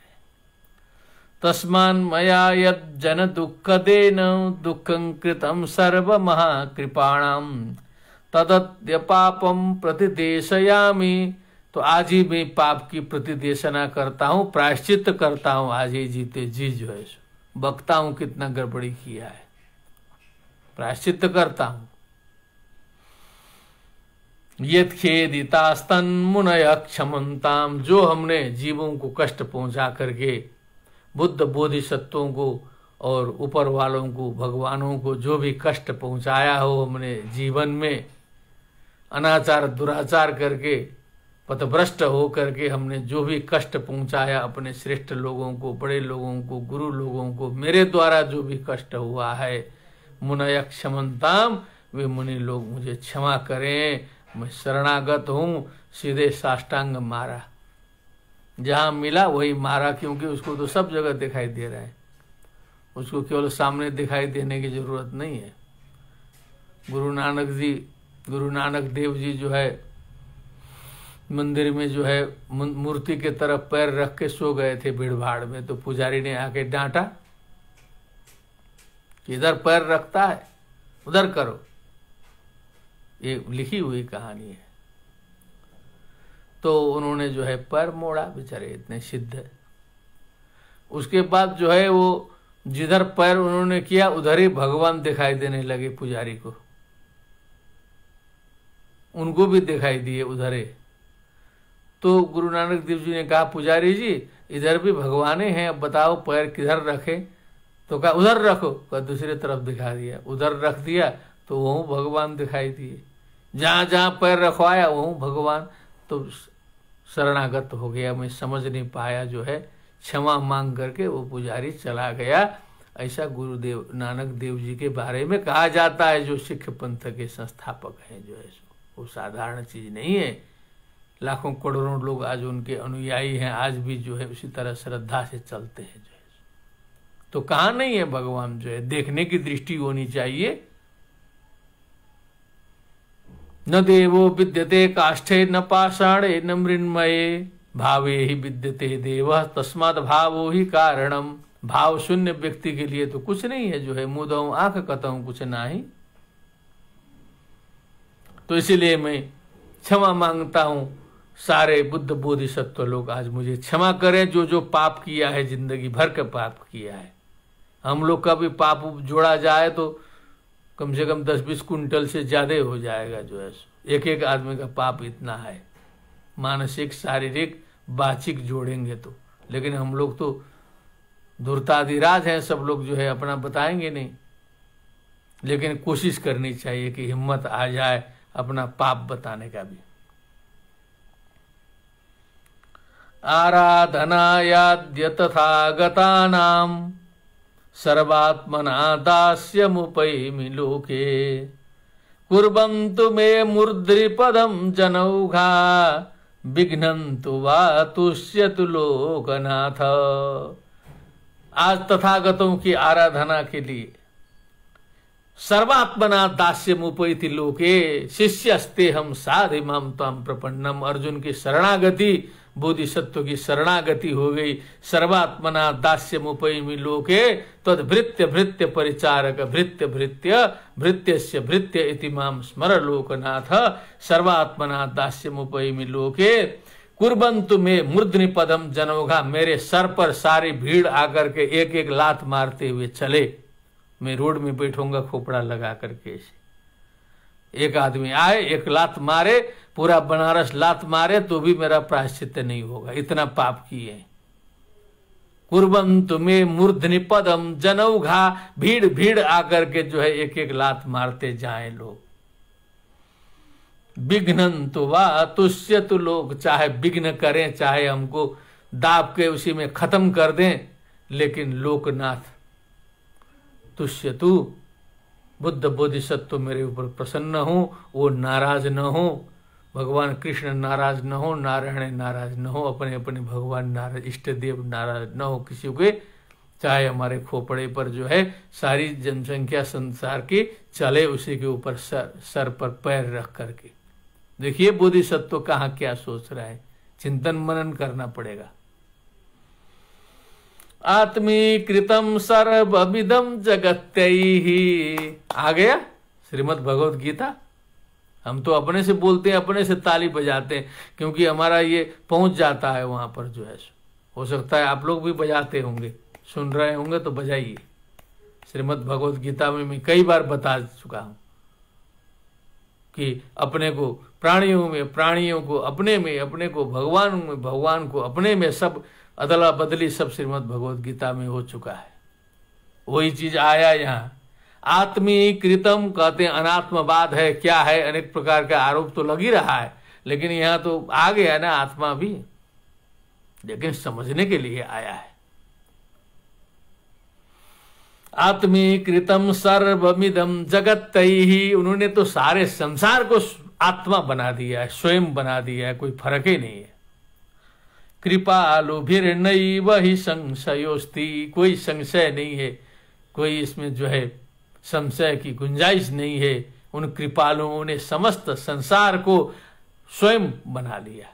तस्मान् मया यज्जन दुःखदेन दुःखं कृतं सर्व महाकृपाणाम तदद्य पापम प्रतिदेशयामि। तो आज ही मैं पाप की प्रतिदेशना करता हूँ, प्रायश्चित करता हूँ, आज ही जीते जी जो है बकता हूँ कितना गड़बड़ी किया है, प्रायश्चित करता हूँ। यत् खेदितास्तन मुनय क्षमन्ताम, जो हमने जीवों को कष्ट पहुंचा करके बुद्ध बोधिसत्वों को और ऊपर वालों को, भगवानों को जो भी कष्ट पहुंचाया हो हमने जीवन में, अनाचार दुराचार करके पथभ्रष्ट हो करके हमने जो भी कष्ट पहुंचाया अपने श्रेष्ठ लोगों को, बड़े लोगों को, गुरु लोगों को, मेरे द्वारा जो भी कष्ट हुआ है, मुनय क्षमन्ताम, वे मुनि लोग मुझे क्षमा करें, मैं शरणागत हूँ। सीधे साष्टांग मारा, जहां मिला वही मारा, क्योंकि उसको तो सब जगह दिखाई दे रहा है, उसको केवल सामने दिखाई देने की जरूरत नहीं है। गुरु नानक देव जी जो है मंदिर में जो है मूर्ति के तरफ पैर रख के सो गए थे भीड़ भाड़ में, तो पुजारी ने आके डांटा कि इधर पैर रखता है, उधर करो। ये लिखी हुई कहानी है। तो उन्होंने जो है पैर मोड़ा, बेचारे इतने सिद्ध है। उसके बाद जो है वो जिधर पैर उन्होंने किया उधर ही भगवान दिखाई देने लगे पुजारी को, उनको भी दिखाई दिए उधर ही। तो गुरु नानक देव जी ने कहा, पुजारी जी इधर भी भगवाने हैं, अब बताओ पैर किधर रखे? तो कहा उधर रखो, कहा दूसरी तरफ दिखा दिया, उधर रख दिया तो वहीं भगवान दिखाई दिए, जहाँ जहाँ पैर रखवाया वहीं भगवान। तो शरणागत हो गया, मैं समझ नहीं पाया जो है, क्षमा मांग करके वो पुजारी चला गया। ऐसा गुरुदेव नानक देव जी के बारे में कहा जाता है, जो सिख पंथ के संस्थापक हैं जो है, वो साधारण चीज नहीं है। लाखों करोड़ों लोग आज उनके अनुयायी हैं, आज भी जो है उसी तरह श्रद्धा से चलते हैं जो है। तो कहाँ नहीं है भगवान जो है, देखने की दृष्टि होनी चाहिए। न देवो विद्यते काष्ठे न पाषाणे न मृण्मये भावे ही विद्यते देवः तस्मात् भावो ही कारणम। भाव शून्य व्यक्ति के लिए तो कुछ नहीं है जो है, मुदहु आंख कतहु कुछ नाही। तो इसीलिए मैं क्षमा मांगता हूं, सारे बुद्ध बोधिसत्व लोग आज मुझे क्षमा करें, जो जो पाप किया है, जिंदगी भर का पाप किया है। हम लोग का भी पाप जोड़ा जाए तो कम से कम 10-20 कुंटल से ज्यादा हो जाएगा जो है। एक एक आदमी का पाप इतना है, मानसिक शारीरिक वाचिक जोड़ेंगे तो। लेकिन हम लोग तो धूर्ताधिराज हैं, सब लोग जो है अपना बताएंगे नहीं। लेकिन कोशिश करनी चाहिए कि हिम्मत आ जाए अपना पाप बताने का भी। आराधनायाद्य तथागतानां सर्वात्मना दास्यमुपैमि लोके कुर्वन्तु मे मूर्ध्निपदं जनौघा विघ्नन्तु वा तुष्यतु लोकनाथ। आज तथागतों की आराधना के लिए सर्वात्मना दास्यमुपैति लोके शिष्यस्ते हम साधिमाम त्वां प्रपन्नम। अर्जुन की शरणागति, बोधिसत्व की शरणागति हो गई। सर्वात्मना दास्यमुपैमि लोके तद्भृत्य भृत्य परिचारक भृत्य भृत्य भृत्यस्य भृत्य इति माम स्मर लोकनाथ। सर्वात्मना दास्यमुपैमि लोके कुर्बन्तु में मूर्धनि पदम जनौघा। मेरे सर पर सारी भीड़ आकर के एक एक लात मारते हुए चले। मैं रोड में बैठूंगा खोपड़ा लगा करके, एक आदमी आए एक लात मारे, पूरा बनारस लात मारे तो भी मेरा प्रायश्चित नहीं होगा, इतना पाप किए। कुर्बन्तु में मूर्धनि पदम जनौघा। भीड़ भीड़ आकर के जो है एक एक लात मारते जाए लोग। विघ्नन्तु वा तुष्यतु लोग। चाहे विघ्न करें, चाहे हमको दाब के उसी में खत्म कर दें, लेकिन लोकनाथ तुष्यतु, बुद्ध बोधिसत्व मेरे ऊपर प्रसन्न हो, वो नाराज न हो। भगवान कृष्ण नाराज न हो, नारायण नाराज न हो, अपने अपने भगवान नाराज, इष्ट देव नाराज न हो किसी के। चाहे हमारे खोपड़े पर जो है सारी जनसंख्या संसार की चले, उसी के ऊपर सर पर पैर रख करके। देखिए बोधिसत्व कहाँ क्या सोच रहा है, चिंतन मनन करना पड़ेगा। आत्मीकृतम सर्वविदम जगत्यैहि। आ गया श्रीमद् भगवद गीता। हम तो अपने से बोलते हैं, अपने से ताली बजाते हैं, क्योंकि हमारा ये पहुंच जाता है वहां पर जो है। हो सकता है आप लोग भी बजाते होंगे, सुन रहे होंगे तो बजाइए। श्रीमद् भगवद गीता में मैं कई बार बता चुका हूं कि अपने को प्राणियों में, प्राणियों को अपने में, अपने को भगवान में, भगवान को अपने में, सब अदला बदली सब श्रीमद् भगवद गीता में हो चुका है। वही चीज आया यहाँ। आत्मीकृतम कहते हैं अनात्मवाद है, क्या है, अनेक प्रकार का आरोप तो लग ही रहा है, लेकिन यहाँ तो आ गया ना आत्मा भी, लेकिन समझने के लिए आया है। आत्मीकृतम सर्वमिदम जगत्तैहि। उन्होंने तो सारे संसार को आत्मा बना दिया है, स्वयं बना दिया है, कोई फर्क ही नहीं है। कृपालुभिर्नैव हि संशयोस्ति। कोई संशय नहीं है, कोई इसमें जो है संशय की गुंजाइश नहीं है। उन कृपालुओं ने समस्त संसार को स्वयं बना लिया।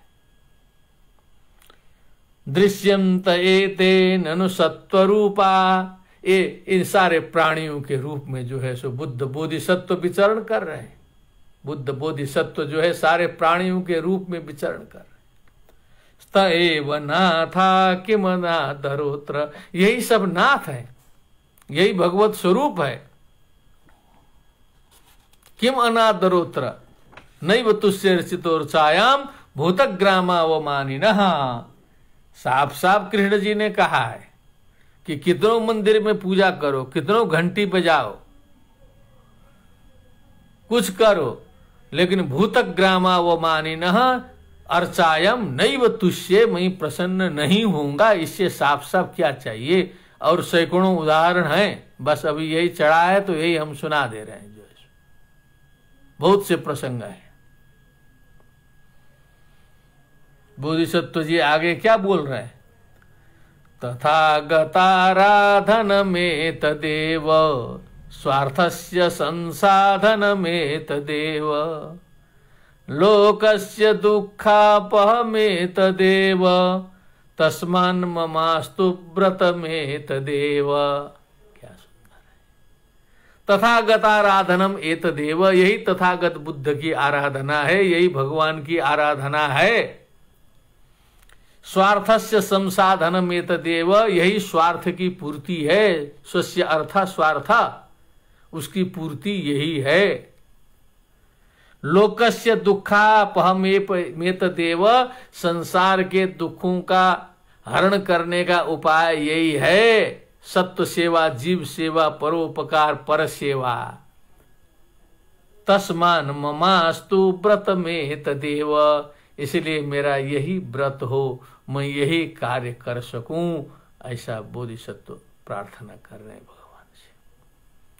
दृश्यंत एते ननु सत्वरूपा। ये इन सारे प्राणियों के रूप में जो है सो बुद्ध बोधिसत्व विचरण कर रहे हैं। बुद्ध बोधिसत्व जो है सारे प्राणियों के रूप में विचरण कर रहे हैं। स्त एव नाथा किम नाथरोत्र। यही सब नाथ है, यही भगवत स्वरूप है। किम अनादरोत्र नैव तुष्य रचितोर्चायाम भूतग्रामावमानिनः। साफ साफ कृष्ण जी ने कहा है कि कितनों मंदिर में पूजा करो, कितनों घंटी बजाओ, कुछ करो, लेकिन भूतग्रामा वो मानिनः अर्चायम नैव तुष्ये, मैं प्रसन्न नहीं होऊंगा। इससे साफ साफ क्या चाहिए? और सैकड़ों उदाहरण हैं, बस अभी यही चढ़ा है तो यही हम सुना दे रहे हैं। जो है बहुत से प्रसंग है। बोधिसत्व जी आगे क्या बोल रहे हैं? तथागताराधनमेतदेव स्वार्थस्य संसाधनमेतदेव लोकस्य दुःखापहमेतदेव तस्मान् ममास्तु व्रतमेतदेव। क्या सुंदर है। तथागताराधनम एतदेव, यही तथागत बुद्ध की आराधना है, यही भगवान की आराधना है। स्वार्थस्य संसाधनम एतदेव, यही स्वार्थ की पूर्ति है। स्वस्य अर्थ स्वार्थ, उसकी पूर्ति यही है। लोकस्य दुःखापहमेतदेव, संसार के दुखों का हरण करने का उपाय यही है। सत्व सेवा, जीव सेवा, परोपकार, पर सेवा। तस्मान् ममास्तु व्रतमेतदेव, इसलिए मेरा यही व्रत हो, मैं यही कार्य कर सकूं। ऐसा बोधिसत्व प्रार्थना कर रहे हैं भगवान से।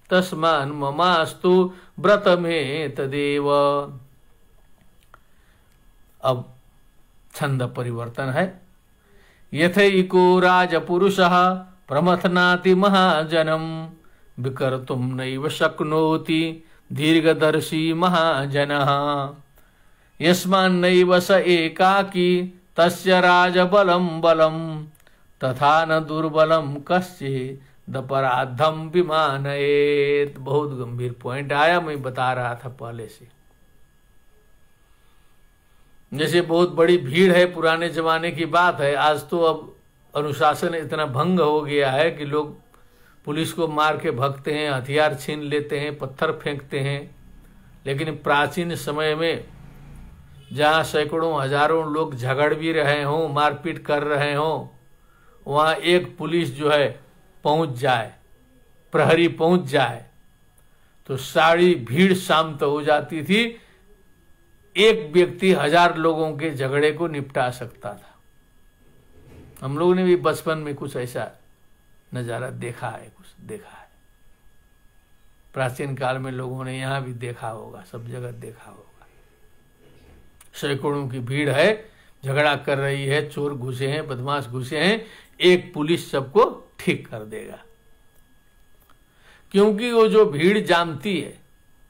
तस्मान् ममास्तु व्रतमेतदेव। अब छंद परिवर्तन है। यथैको राजपुरुषः प्रमथनाति महाजनम विकर्तुं नैव शक्नोति दीर्घदर्शी महाजनः यस्मान्नैव स एकाकी तस्य राजबलं बलं तथा न दुर्बलम कश्चिदपराधं विमानयेत्। बहुत गंभीर पॉइंट आया, मैं बता रहा था पहले से। जैसे बहुत बड़ी भीड़ है, पुराने जमाने की बात है। आज तो अब अनुशासन इतना भंग हो गया है कि लोग पुलिस को मार के भगते हैं, हथियार छीन लेते हैं, पत्थर फेंकते हैं। लेकिन प्राचीन समय में जहाँ सैकड़ों हजारों लोग झगड़ भी रहे हों, मारपीट कर रहे हों, वहाँ एक पुलिस जो है पहुँच जाए, प्रहरी पहुँच जाए, तो सारी भीड़ शांत हो जाती थी। एक व्यक्ति 1000 लोगों के झगड़े को निपटा सकता था। हम लोगों ने भी बचपन में कुछ ऐसा नज़ारा देखा है, कुछ देखा है। प्राचीन काल में लोगों ने यहाँ भी देखा होगा, सब जगह देखा होगा। सैकड़ों की भीड़ है, झगड़ा कर रही है, चोर घुसे हैं, बदमाश घुसे हैं, एक पुलिस सबको ठीक कर देगा। क्योंकि वो जो भीड़ जानती है,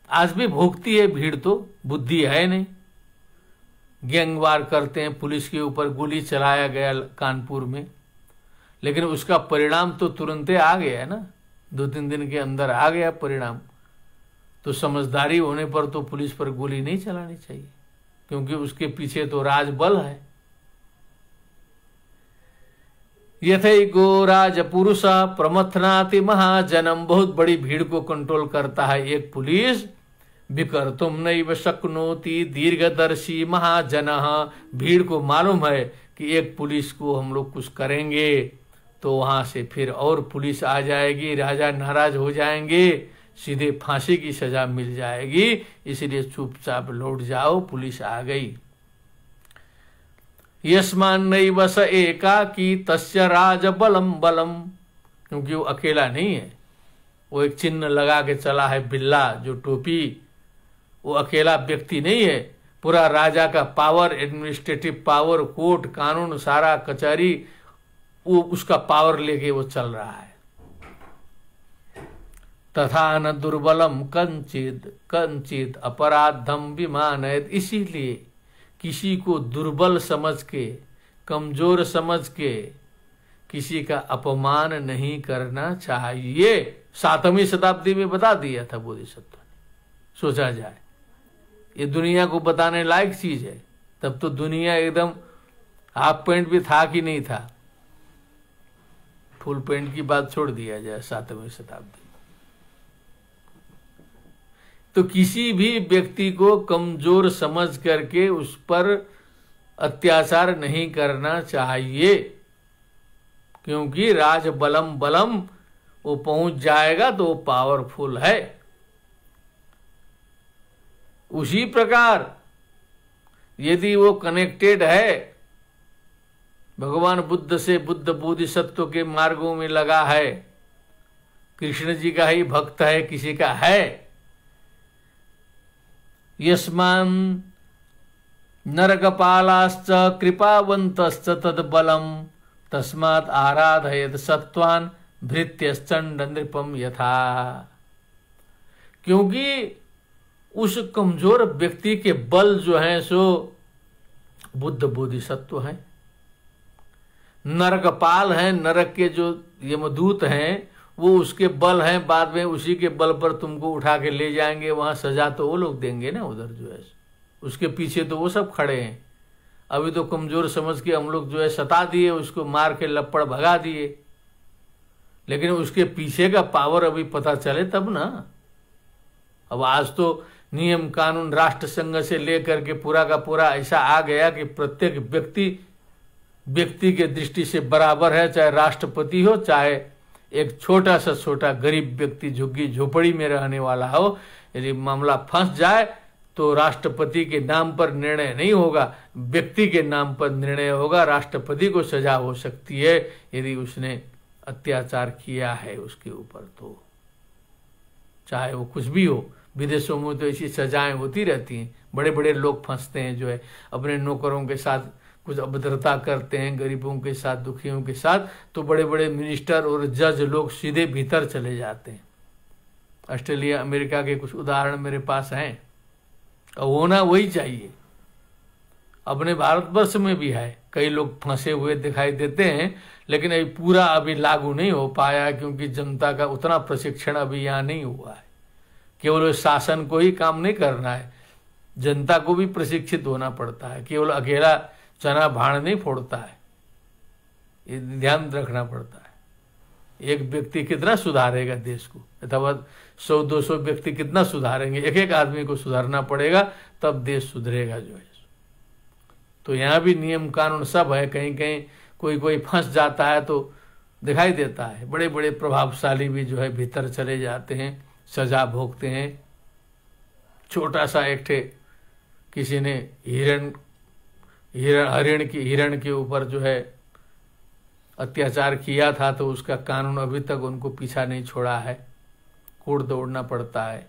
आज भी भोगती है भीड़, तो बुद्धि है नहीं। गैंगवार करते हैं, पुलिस के ऊपर गोली चलाया गया कानपुर में, लेकिन उसका परिणाम तो तुरंत आ गया है ना, 2-3 दिन के अंदर आ गया परिणाम। तो समझदारी होने पर तो पुलिस पर गोली नहीं चलानी चाहिए, क्योंकि उसके पीछे तो राजबल है। यथैको राजपुरुष प्रमथनाति महाजनम, बहुत बड़ी भीड़ को कंट्रोल करता है एक पुलिस। विकर्तुं नैव शक्नोति दीर्घदर्शी महाजनः, भीड़ को मालूम है कि एक पुलिस को हम लोग कुछ करेंगे तो वहां से फिर और पुलिस आ जाएगी, राजा नाराज हो जाएंगे, सीधे फांसी की सजा मिल जाएगी, इसलिए चुपचाप लौट जाओ, पुलिस आ गई। यस्मान्नैव स एकाकी तस्य राजबलं बलम, क्योंकि वो अकेला नहीं है, वो एक चिन्ह लगा के चला है, बिल्ला जो टोपी, वो अकेला व्यक्ति नहीं है। पूरा राजा का पावर, एडमिनिस्ट्रेटिव पावर, कोर्ट कानून, सारा कचहरी, वो उसका पावर लेके वो चल रहा है। तथा न दुर्बलम कंचित अपराधम विमानयेत्, इसीलिए किसी को दुर्बल समझ के, कमजोर समझ के किसी का अपमान नहीं करना चाहिए। 7वीं शताब्दी में बता दिया था बोधिसत्व ने। सोचा जाए, ये दुनिया को बताने लायक चीज है। तब तो दुनिया एकदम हाफ पैंट भी था कि नहीं था, फुल पैंट की बात छोड़ दिया जाए 7वीं शताब्दी। तो किसी भी व्यक्ति को कमजोर समझ करके उस पर अत्याचार नहीं करना चाहिए। क्योंकि राज बलम बलम वो पहुंच जाएगा तो वो पावरफुल है। उसी प्रकार यदि वो कनेक्टेड है भगवान बुद्ध से, बुद्ध बोधिसत्व के मार्गों में लगा है, कृष्ण जी का ही भक्त है, किसी का है, यस्मान नरकपालाश्च कृपावन्तश्च तद्बलम् तस्मात् आराधयेत् सत्त्वान् भृत्यश्चण्ड नृपम यथा। क्योंकि उस कमजोर व्यक्ति के बल जो है सो बुद्ध बोधिसत्व है, नरकपाल है, नरक के जो यमदूत हैं वो उसके बल हैं, बाद में उसी के बल पर तुमको उठा के ले जाएंगे, वहां सजा तो वो लोग देंगे ना, उधर जो है उसके पीछे तो वो सब खड़े हैं। अभी तो कमजोर समझ के हम लोग जो है सता दिए, उसको मार के लपड़ भगा दिए, लेकिन उसके पीछे का पावर अभी पता चले तब ना। अब आज तो नियम कानून राष्ट्र संघ से लेकर के पूरा का पूरा ऐसा आ गया कि प्रत्येक व्यक्ति के दृष्टि से बराबर है, चाहे राष्ट्रपति हो, चाहे एक छोटा सा छोटा गरीब व्यक्ति झुग्गी झोपड़ी में रहने वाला हो। यदि मामला फंस जाए तो राष्ट्रपति के नाम पर निर्णय नहीं होगा, व्यक्ति के नाम पर निर्णय होगा। राष्ट्रपति को सजा हो सकती है यदि उसने अत्याचार किया है उसके ऊपर, तो चाहे वो कुछ भी हो। विदेशों में तो ऐसी सजाएं होती रहती हैं, बड़े बड़े लोग फंसते हैं जो है, अपने नौकरों के साथ कुछ अभद्रता करते हैं, गरीबों के साथ, दुखियों के साथ, तो बड़े बड़े मिनिस्टर और जज लोग सीधे भीतर चले जाते हैं। ऑस्ट्रेलिया अमेरिका के कुछ उदाहरण मेरे पास हैं, और होना वही चाहिए। अपने भारतवर्ष में भी है, कई लोग फंसे हुए दिखाई देते हैं, लेकिन अभी पूरा अभी लागू नहीं हो पाया, क्योंकि जनता का उतना प्रशिक्षण अभी यहाँ नहीं हुआ है। केवल शासन को ही काम नहीं करना है, जनता को भी प्रशिक्षित होना पड़ता है। केवल अकेला चना भाड़ नहीं फोड़ता है, ये ध्यान रखना पड़ता है। एक व्यक्ति कितना सुधारेगा देश को, अथवा 100-200 व्यक्ति कितना सुधारेंगे, एक एक आदमी को सुधारना पड़ेगा, तब देश सुधरेगा जो है। तो यहाँ भी नियम कानून सब है, कहीं कहीं कोई फंस जाता है तो दिखाई देता है। बड़े बड़े प्रभावशाली भी जो है भीतर चले जाते हैं, सजा भोगते हैं। छोटा सा एक ठे किसी ने हिरण के ऊपर जो है अत्याचार किया था, तो उसका कानून अभी तक उनको पीछा नहीं छोड़ा है, कोर्ट दौड़ना पड़ता है।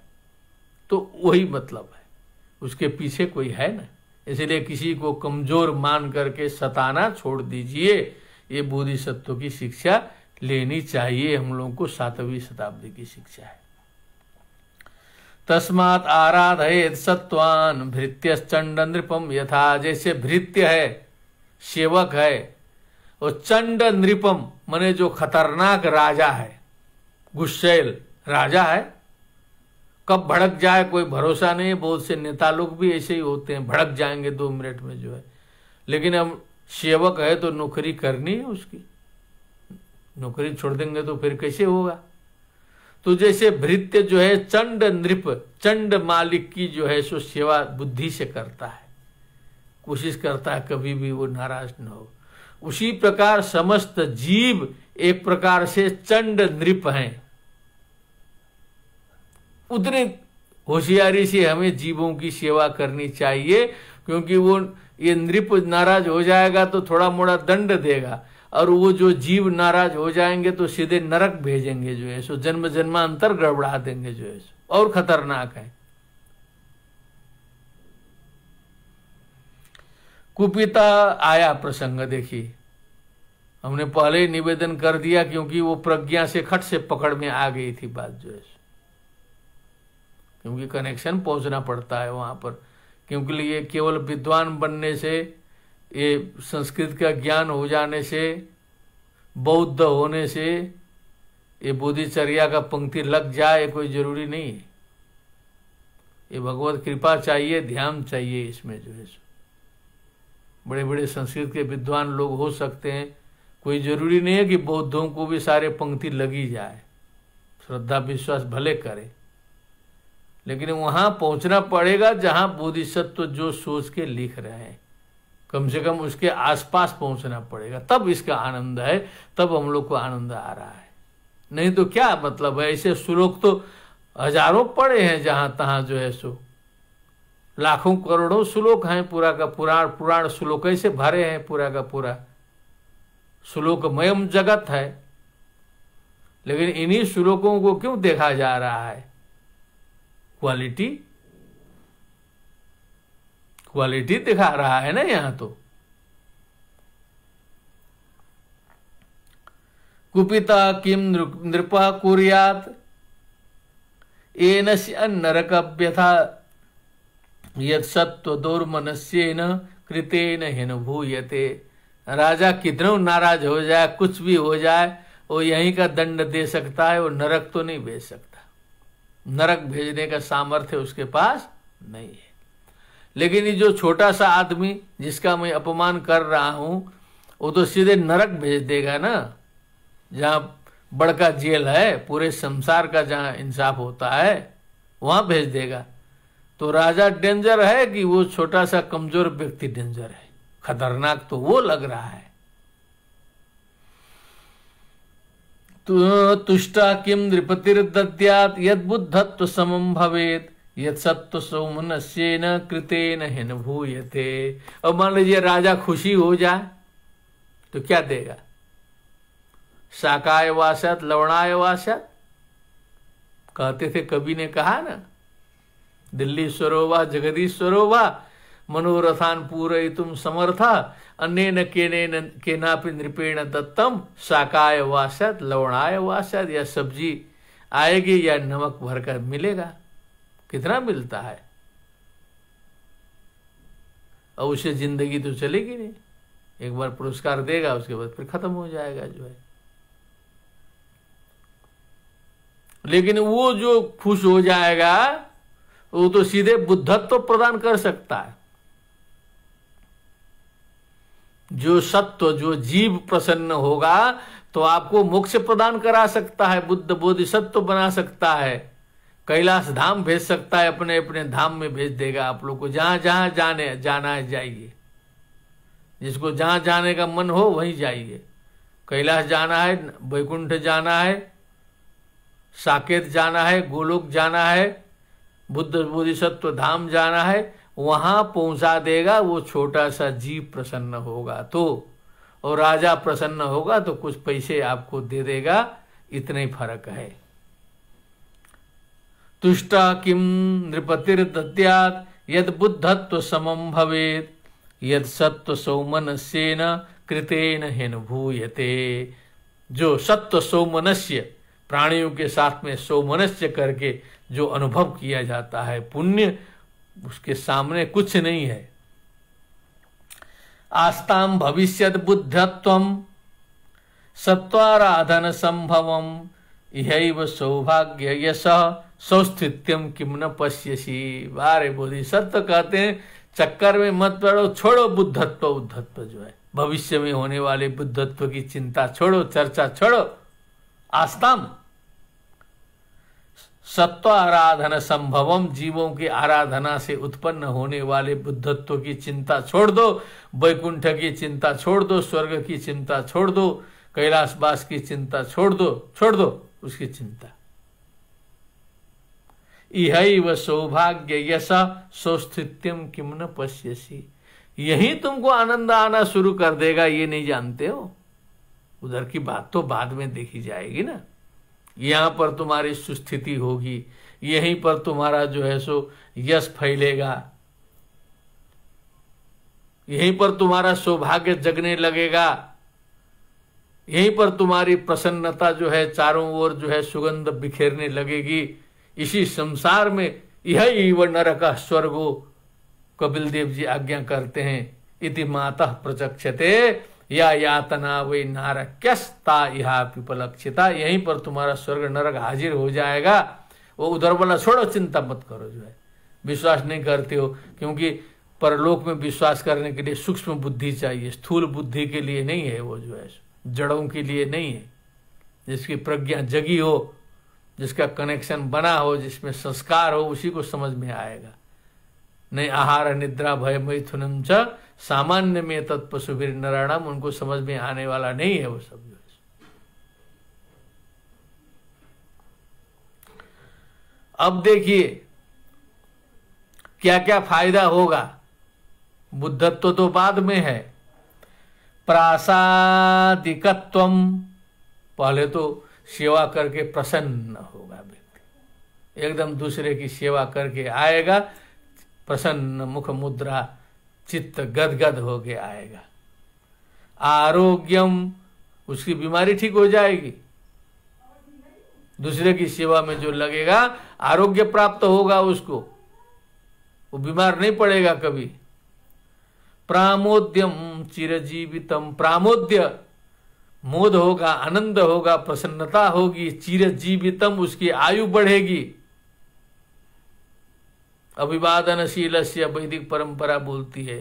तो वही मतलब है, उसके पीछे कोई है ना। इसलिए किसी को कमजोर मान करके सताना छोड़ दीजिए। ये बोधिसत्व की शिक्षा लेनी चाहिए हम लोगों को, 7वीं शताब्दी की शिक्षा है। तस्मात् आराधयेत् सत्त्वान् भृत्यश्चण्ड नृपम यथा। जैसे भृत्य है, सेवक है, और चंड नृपम माने जो खतरनाक राजा है, गुस्सैल राजा है, कब भड़क जाए कोई भरोसा नहीं है। बहुत से नेता लोग भी ऐसे ही होते हैं, भड़क जाएंगे 2 मिनट में जो है। लेकिन अब सेवक है तो नौकरी करनी है उसकी, नौकरी छोड़ देंगे तो फिर कैसे होगा। तो जैसे भृत्य जो है चंड नृप, चंड मालिक की जो है सो सेवा बुद्धि से करता है, कोशिश करता है कभी भी वो नाराज न हो। उसी प्रकार समस्त जीव एक प्रकार से चंड नृप हैं। उतने होशियारी से हमें जीवों की सेवा करनी चाहिए, क्योंकि वो ये नृप नाराज हो जाएगा तो थोड़ा मोड़ा दंड देगा, और वो जो जीव नाराज हो जाएंगे तो सीधे नरक भेजेंगे जो है सो, जन्म जन्मांतर गड़बड़ा देंगे जो है सो, और खतरनाक है। कुपिता आया प्रसंग, देखिए हमने पहले ही निवेदन कर दिया, क्योंकि वो प्रज्ञा से खट से पकड़ में आ गई थी बात जो है, क्योंकि कनेक्शन पहुंचना पड़ता है वहां पर। क्योंकि ये केवल विद्वान बनने से, ये संस्कृत का ज्ञान हो जाने से, बौद्ध होने से ये बोधिचर्या का पंक्ति लग जाए कोई जरूरी नहीं है। ये भगवत कृपा चाहिए, ध्यान चाहिए इसमें जो है। बड़े बड़े संस्कृत के विद्वान लोग हो सकते हैं, कोई जरूरी नहीं है कि बौद्धों को भी सारे पंक्ति लगी जाए। श्रद्धा विश्वास भले करे, लेकिन वहां पहुंचना पड़ेगा जहां बोधिसत्व जो सोच के लिख रहे हैं। कम से कम उसके आसपास पहुंचना पड़ेगा, तब इसका आनंद है, तब हम लोग को आनंद आ रहा है। नहीं तो क्या मतलब है। ऐसे श्लोक तो हजारों पड़े हैं, जहां तहां जो है सो लाखों करोड़ों श्लोक हैं, पूरा का पुराण श्लोक ऐसे भरे हैं, पूरा का पूरा श्लोकमयम जगत है। लेकिन इन्हीं श्लोकों को क्यों देखा जा रहा है? क्वालिटी दिखा रहा है ना यहां तो। कुपिता किम नृपः कुर्यात् एनस्य नरकव्यथा यत् सत्व दुर्मनस्येन कृतेन हिन भूयते। राजा कितना नाराज हो जाए, कुछ भी हो जाए, वो यहीं का दंड दे सकता है, वो नरक तो नहीं भेज सकता। नरक भेजने का सामर्थ्य उसके पास नहीं है। लेकिन ये जो छोटा सा आदमी जिसका मैं अपमान कर रहा हूं, वो तो सीधे नरक भेज देगा ना, जहां बड़का जेल है, पूरे संसार का जहां इंसाफ होता है वहां भेज देगा। तो राजा डेंजर है कि वो छोटा सा कमजोर व्यक्ति डेंजर है? खतरनाक तो वो लग रहा है। तुष्टा किम नृपतिर्दद्यात् यद बुद्धत्व समम भवेत यद सत्व सौमनस्येन कृतेन हिन भूयते। अब मान लीजिए राजा खुशी हो जाए तो क्या देगा? शाकाय वासत लवणाय वासत कहते थे, कवि ने कहा ना, दिल्लीश्वरो वा जगदीश्वरो वा मनोरथान पूरयितुम समर्था अन्येन केनापि नृपेण दत्तम शाकाय वासत लवणाय वासत। या सब्जी आएगी या नमक भरकर मिलेगा। कितना मिलता है? और उसे जिंदगी तो चलेगी नहीं, एक बार पुरस्कार देगा उसके बाद फिर खत्म हो जाएगा जो है। लेकिन वो जो खुश हो जाएगा वो तो सीधे बुद्धत्व प्रदान कर सकता है। जो सत्व, जो जीव प्रसन्न होगा तो आपको मोक्ष प्रदान करा सकता है, बुद्ध बोधिसत्व बना सकता है, कैलाश धाम भेज सकता है, अपने अपने धाम में भेज देगा आप लोग को। जहां जहां जाना है जाइए, जिसको जहां जाने का मन हो वहीं जाइए। कैलाश जाना है, वैकुंठ जाना है, साकेत जाना है, गोलोक जाना है, बुद्ध बोधिसत्व धाम जाना है, वहां पहुंचा देगा। वो छोटा सा जीव प्रसन्न होगा तो, और राजा प्रसन्न होगा तो कुछ पैसे आपको दे देगा। इतने ही फर्क है। तुष्टा किम नृपतिर्दद्यात् यद बुद्धत्व समम भवेत यद सत्व सौमनस्येन कृतेन हिन भूयते। जो सत्व सौमनस्य, प्राणियों के साथ में सौमनस्य करके जो अनुभव किया जाता है पुण्य, उसके सामने कुछ नहीं है। आस्ताम भविष्यत बुद्धत्वम सत्वाराधन संभवम इहैव सौभाग्य यश सौस्थित्यम किम न पश्यसी। बारे बोधिसत्व कहते हैं चक्कर में मत पड़ो, छोड़ो बुद्धत्व उद्धत्व जो है, भविष्य में होने वाले बुद्धत्व की चिंता छोड़ो, चर्चा छोड़ो। आस्ताम सत्व आराधन संभवम, जीवों की आराधना से उत्पन्न होने वाले बुद्धत्व की चिंता छोड़ दो, वैकुंठ की चिंता छोड़ दो, स्वर्ग की चिंता छोड़ दो, कैलाशवास की चिंता छोड़ दो उसकी चिंता। इहैव सौभाग्य यश सौस्थित्यम किम न पश्यसी। यही तुमको आनंद आना शुरू कर देगा, ये नहीं जानते हो। उधर की बात तो बाद में देखी जाएगी ना। यहां पर तुम्हारी सुस्थिति होगी, यहीं पर तुम्हारा जो है सो यश फैलेगा, यहीं पर तुम्हारा सौभाग्य जगने लगेगा, यहीं पर तुम्हारी प्रसन्नता जो है चारों ओर जो है सुगंध बिखेरने लगेगी। इसी संसार में यह नरक स्वर्गो, कपिल देव जी आज्ञा करते हैं, इति मातः प्रचक्षते या यातना वै नारक्यस्ता यहा पिपलक्षिता। यहीं पर तुम्हारा स्वर्ग नरक हाजिर हो जाएगा। वो उधर वाला छोड़ो, चिंता मत करो जो है। विश्वास नहीं करते हो क्योंकि परलोक में विश्वास करने के लिए सूक्ष्म बुद्धि चाहिए, स्थूल बुद्धि के लिए नहीं है। वो जो है जड़ों के लिए नहीं है। जिसकी प्रज्ञा जगी हो, जिसका कनेक्शन बना हो, जिसमें संस्कार हो, उसी को समझ में आएगा। नहीं आहार निद्रा भय मैथुनम च सामान्य में तत्पशुभिर नराणाम, उनको समझ में आने वाला नहीं है वो सब जो है। अब देखिए क्या क्या फायदा होगा। बुद्धत्व तो बाद में है। प्रासादिकत्वम, पहले तो सेवा करके प्रसन्न होगा व्यक्ति, एकदम दूसरे की सेवा करके आएगा, प्रसन्न मुख मुद्रा, चित्त गदगद होके आएगा। आरोग्यम, उसकी बीमारी ठीक हो जाएगी, दूसरे की सेवा में जो लगेगा आरोग्य प्राप्त होगा उसको, वो बीमार नहीं पड़ेगा कभी। प्रामोद्यम चिरजीवितम, प्रामोद्य मोद होगा, आनंद होगा, प्रसन्नता होगी। चिरजीवितम, उसकी आयु बढ़ेगी। अभिवादनशीलस्य वैदिक परंपरा बोलती है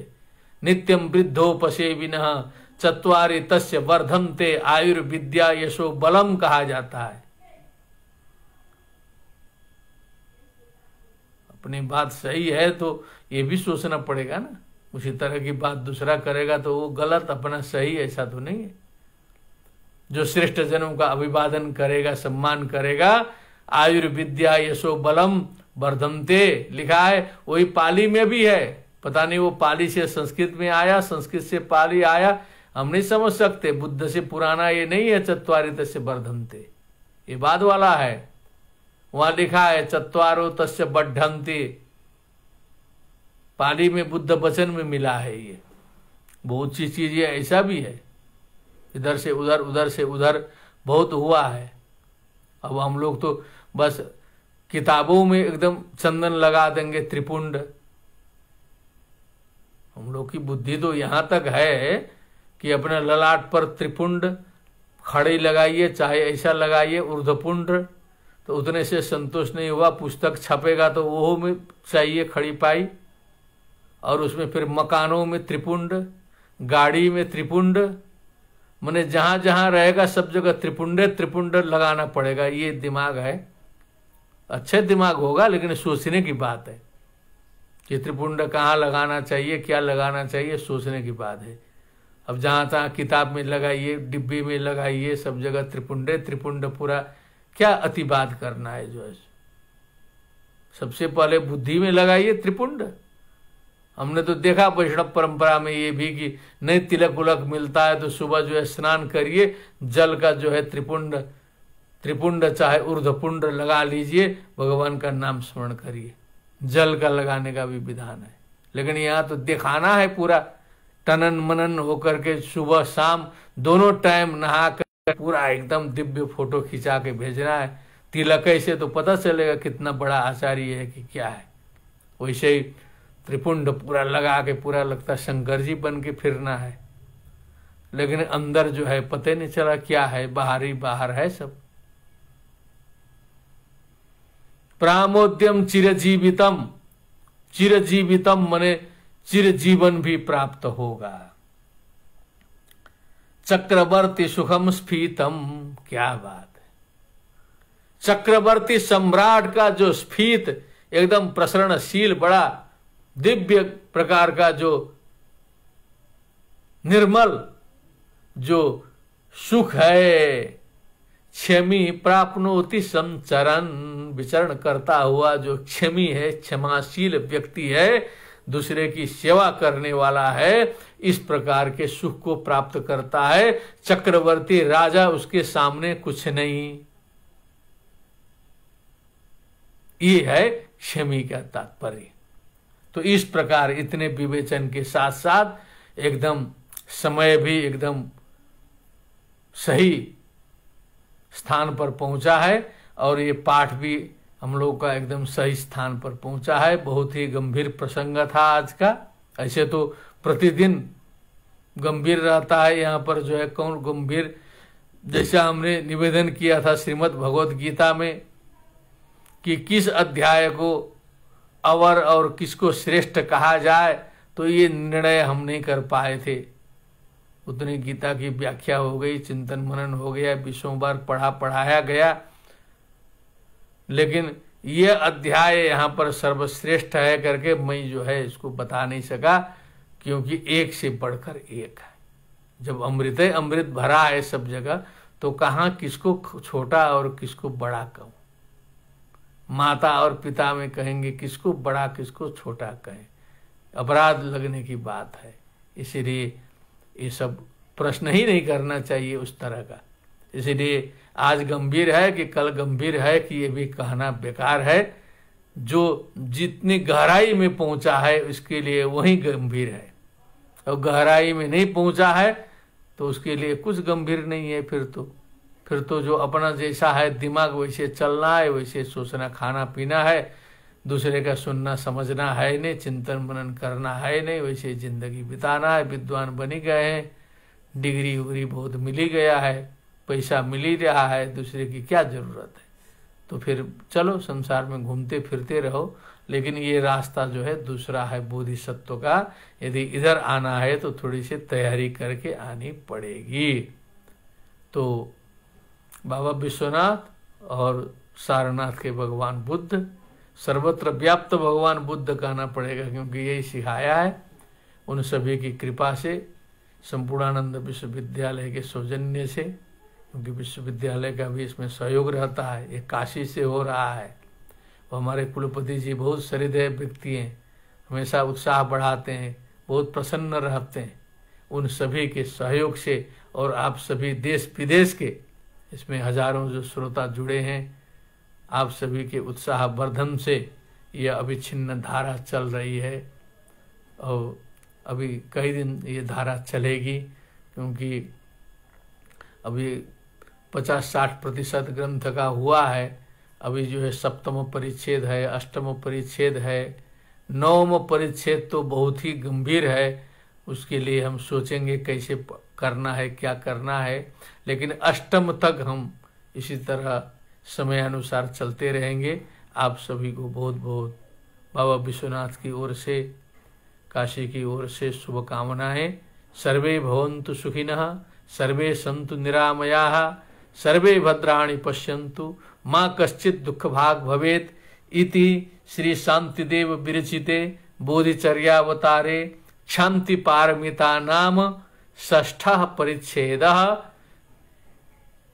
नित्यम वृद्धोपसेविनः चत्वारि तस्य वर्धन्ते आयुर्विद्या यशो बलम कहा जाता है। अपनी बात सही है तो ये भी सोचना पड़ेगा ना, उसी तरह की बात दूसरा करेगा तो वो गलत, अपना सही, ऐसा तो नहीं है। जो श्रेष्ठ जनों का अभिवादन करेगा, सम्मान करेगा, आयुर्विद्या यशो बलम वर्धन्ते लिखा है, वही पाली में भी है। पता नहीं वो पाली से संस्कृत में आया, संस्कृत से पाली आया, हम नहीं समझ सकते। बुद्ध से पुराना ये नहीं है चत्वारि तस्य वर्धन्ते, ये बाद वाला है। वहां लिखा है चत्वारो तस्य बढ़न्ते, पाली में बुद्ध वचन में मिला है। ये बहुत सी चीजें ऐसा भी है, इधर से उधर, उधर से उधर बहुत हुआ है। अब हम लोग तो बस किताबों में एकदम चंदन लगा देंगे त्रिपुंड। हम लोग की बुद्धि तो यहां तक है कि अपने ललाट पर त्रिपुंड खड़ी लगाइए, चाहे ऐसा लगाइए ऊर्ध्वपुंड, तो उतने से संतोष नहीं हुआ। पुस्तक छपेगा तो वो में चाहिए खड़ी पाई, और उसमें फिर मकानों में त्रिपुंड, गाड़ी में त्रिपुंड, माने जहां जहां रहेगा सब जगह त्रिपुंडे त्रिपुंड लगाना पड़ेगा। ये दिमाग है, अच्छे दिमाग होगा, लेकिन सोचने की बात है कि त्रिपुंड कहाँ लगाना चाहिए, क्या लगाना चाहिए, सोचने की बात है। अब जहां तहां किताब में लगाइए, डिब्बी में लगाइए, सब जगह त्रिपुंडे त्रिपुंड, पूरा क्या अतिवाद करना है जो है। सबसे पहले बुद्धि में लगाइए त्रिपुंड। हमने तो देखा वैष्णव परंपरा में ये भी कि नहीं तिलक उलक मिलता है तो सुबह जो है स्नान करिए, जल का जो है त्रिपुंड, त्रिपुंड चाहे ऊर्ध्वपुंड लगा लीजिए, भगवान का नाम स्मरण करिए। जल का लगाने का भी विधान है, लेकिन यहाँ तो दिखाना है पूरा टनन मनन होकर के, सुबह शाम दोनों टाइम नहा कर पूरा एकदम दिव्य फोटो खिंचा के भेजना है। तिलक से तो पता चलेगा कितना बड़ा आचार्य है कि क्या है। वैसे ही त्रिपुंड पूरा लगा के पूरा लगता शंकर जी बन के फिरना है, लेकिन अंदर जो है पता नहीं चला क्या है, बाहर ही बाहर है सब। प्रामोद्यम चिरजीवितम, चिरजीवितम माने चिरजीवन भी प्राप्त होगा। चक्रवर्ती सुखम स्फीतम, क्या बात है। चक्रवर्ती सम्राट का जो स्फीत एकदम प्रसरणशील, बड़ा दिव्य प्रकार का जो निर्मल जो सुख है, क्षमी प्राप्नोति संचरण, विचरण करता हुआ जो क्षमी है, क्षमाशील व्यक्ति है, दूसरे की सेवा करने वाला है, इस प्रकार के सुख को प्राप्त करता है। चक्रवर्ती राजा उसके सामने कुछ नहीं। ये है क्षमी का तात्पर्य। तो इस प्रकार इतने विवेचन के साथ साथ एकदम समय भी एकदम सही स्थान पर पहुंचा है, और ये पाठ भी हम लोग का एकदम सही स्थान पर पहुंचा है। बहुत ही गंभीर प्रसंग था आज का। ऐसे तो प्रतिदिन गंभीर रहता है यहाँ पर जो है, कौन गंभीर, जैसा हमने निवेदन किया था श्रीमद् भगवद गीता में कि किस अध्याय को अवर और किसको श्रेष्ठ कहा जाए, तो ये निर्णय हम नहीं कर पाए थे। उतनी गीता की व्याख्या हो गई, चिंतन मनन हो गया, 20 बार पढ़ाया गया, लेकिन ये अध्याय यहाँ पर सर्वश्रेष्ठ है करके मैं जो है इसको बता नहीं सका, क्योंकि एक से बढ़कर एक है। जब अमृत है, अमृत भरा है सब जगह, तो कहाँ किसको छोटा और किसको बड़ा कहूँ। माता और पिता में कहेंगे किसको बड़ा किसको छोटा कहें, अपराध लगने की बात है। इसीलिए ये सब प्रश्न ही नहीं करना चाहिए उस तरह का। इसीलिए आज गंभीर है कि कल गंभीर है कि ये भी कहना बेकार है। जो जितनी गहराई में पहुंचा है उसके लिए वही गंभीर है, और गहराई में नहीं पहुंचा है तो उसके लिए कुछ गंभीर नहीं है। फिर तो जो अपना जैसा है दिमाग वैसे चलना है, वैसे सोचना खाना पीना है, दूसरे का सुनना समझना है नहीं, चिंतन मनन करना है नहीं, वैसे जिंदगी बिताना है। विद्वान बनी गए हैं, डिग्री उग्री बहुत मिली गया है, पैसा मिल ही रहा है, दूसरे की क्या जरूरत है। तो फिर चलो संसार में घूमते फिरते रहो, लेकिन ये रास्ता जो है दूसरा है बोधिसत्व का। यदि इधर आना है तो थोड़ी सी तैयारी करके आनी पड़ेगी। तो बाबा विश्वनाथ और सारनाथ के भगवान बुद्ध, सर्वत्र व्याप्त भगवान बुद्ध कहना पड़ेगा, क्योंकि यही सिखाया है। उन सभी की कृपा से, संपूर्णानंद विश्वविद्यालय के सौजन्य से, क्योंकि विश्वविद्यालय का भी इसमें सहयोग रहता है, ये काशी से हो रहा है। वो हमारे कुलपति जी बहुत सहृदय व्यक्ति हैं, हमेशा उत्साह बढ़ाते हैं, बहुत प्रसन्न रहते हैं। उन सभी के सहयोग से और आप सभी देश विदेश के, इसमें हजारों जो श्रोता जुड़े हैं, आप सभी के उत्साह वर्धन से यह अविच्छिन्न धारा चल रही है। और अभी कई दिन ये धारा चलेगी, क्योंकि अभी 50-60% ग्रंथ का हुआ है। अभी जो है 7वां परिच्छेद है, 8वां परिच्छेद है, 9वां परिच्छेद तो बहुत ही गंभीर है। उसके लिए हम सोचेंगे कैसे करना है, क्या करना है। लेकिन 8वां तक हम इसी तरह समय अनुसार चलते रहेंगे। आप सभी को बहुत बहुत बाबा विश्वनाथ की ओर से, काशी की ओर से शुभकामनाएं। सर्वे भवन्तु सुखिनः, सर्वे सन्तु निरामयाः, सर्वे भद्राणि पश्यन्तु, माँ कश्चित् दुःख भाग भवेत्। इति श्री शांतिदेव विरचिते बोधिचर्यावतारे क्षांति पारमिता नाम 6ठः परिच्छेदः।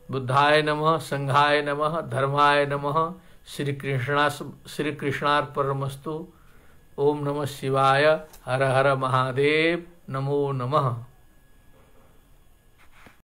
बुद्धाय नमः, संघाय नमः, धर्माय नमः। श्री कृष्णार्पणमस्तु। ओम नमः शिवाय। हर हर महादेव। नमो नमः।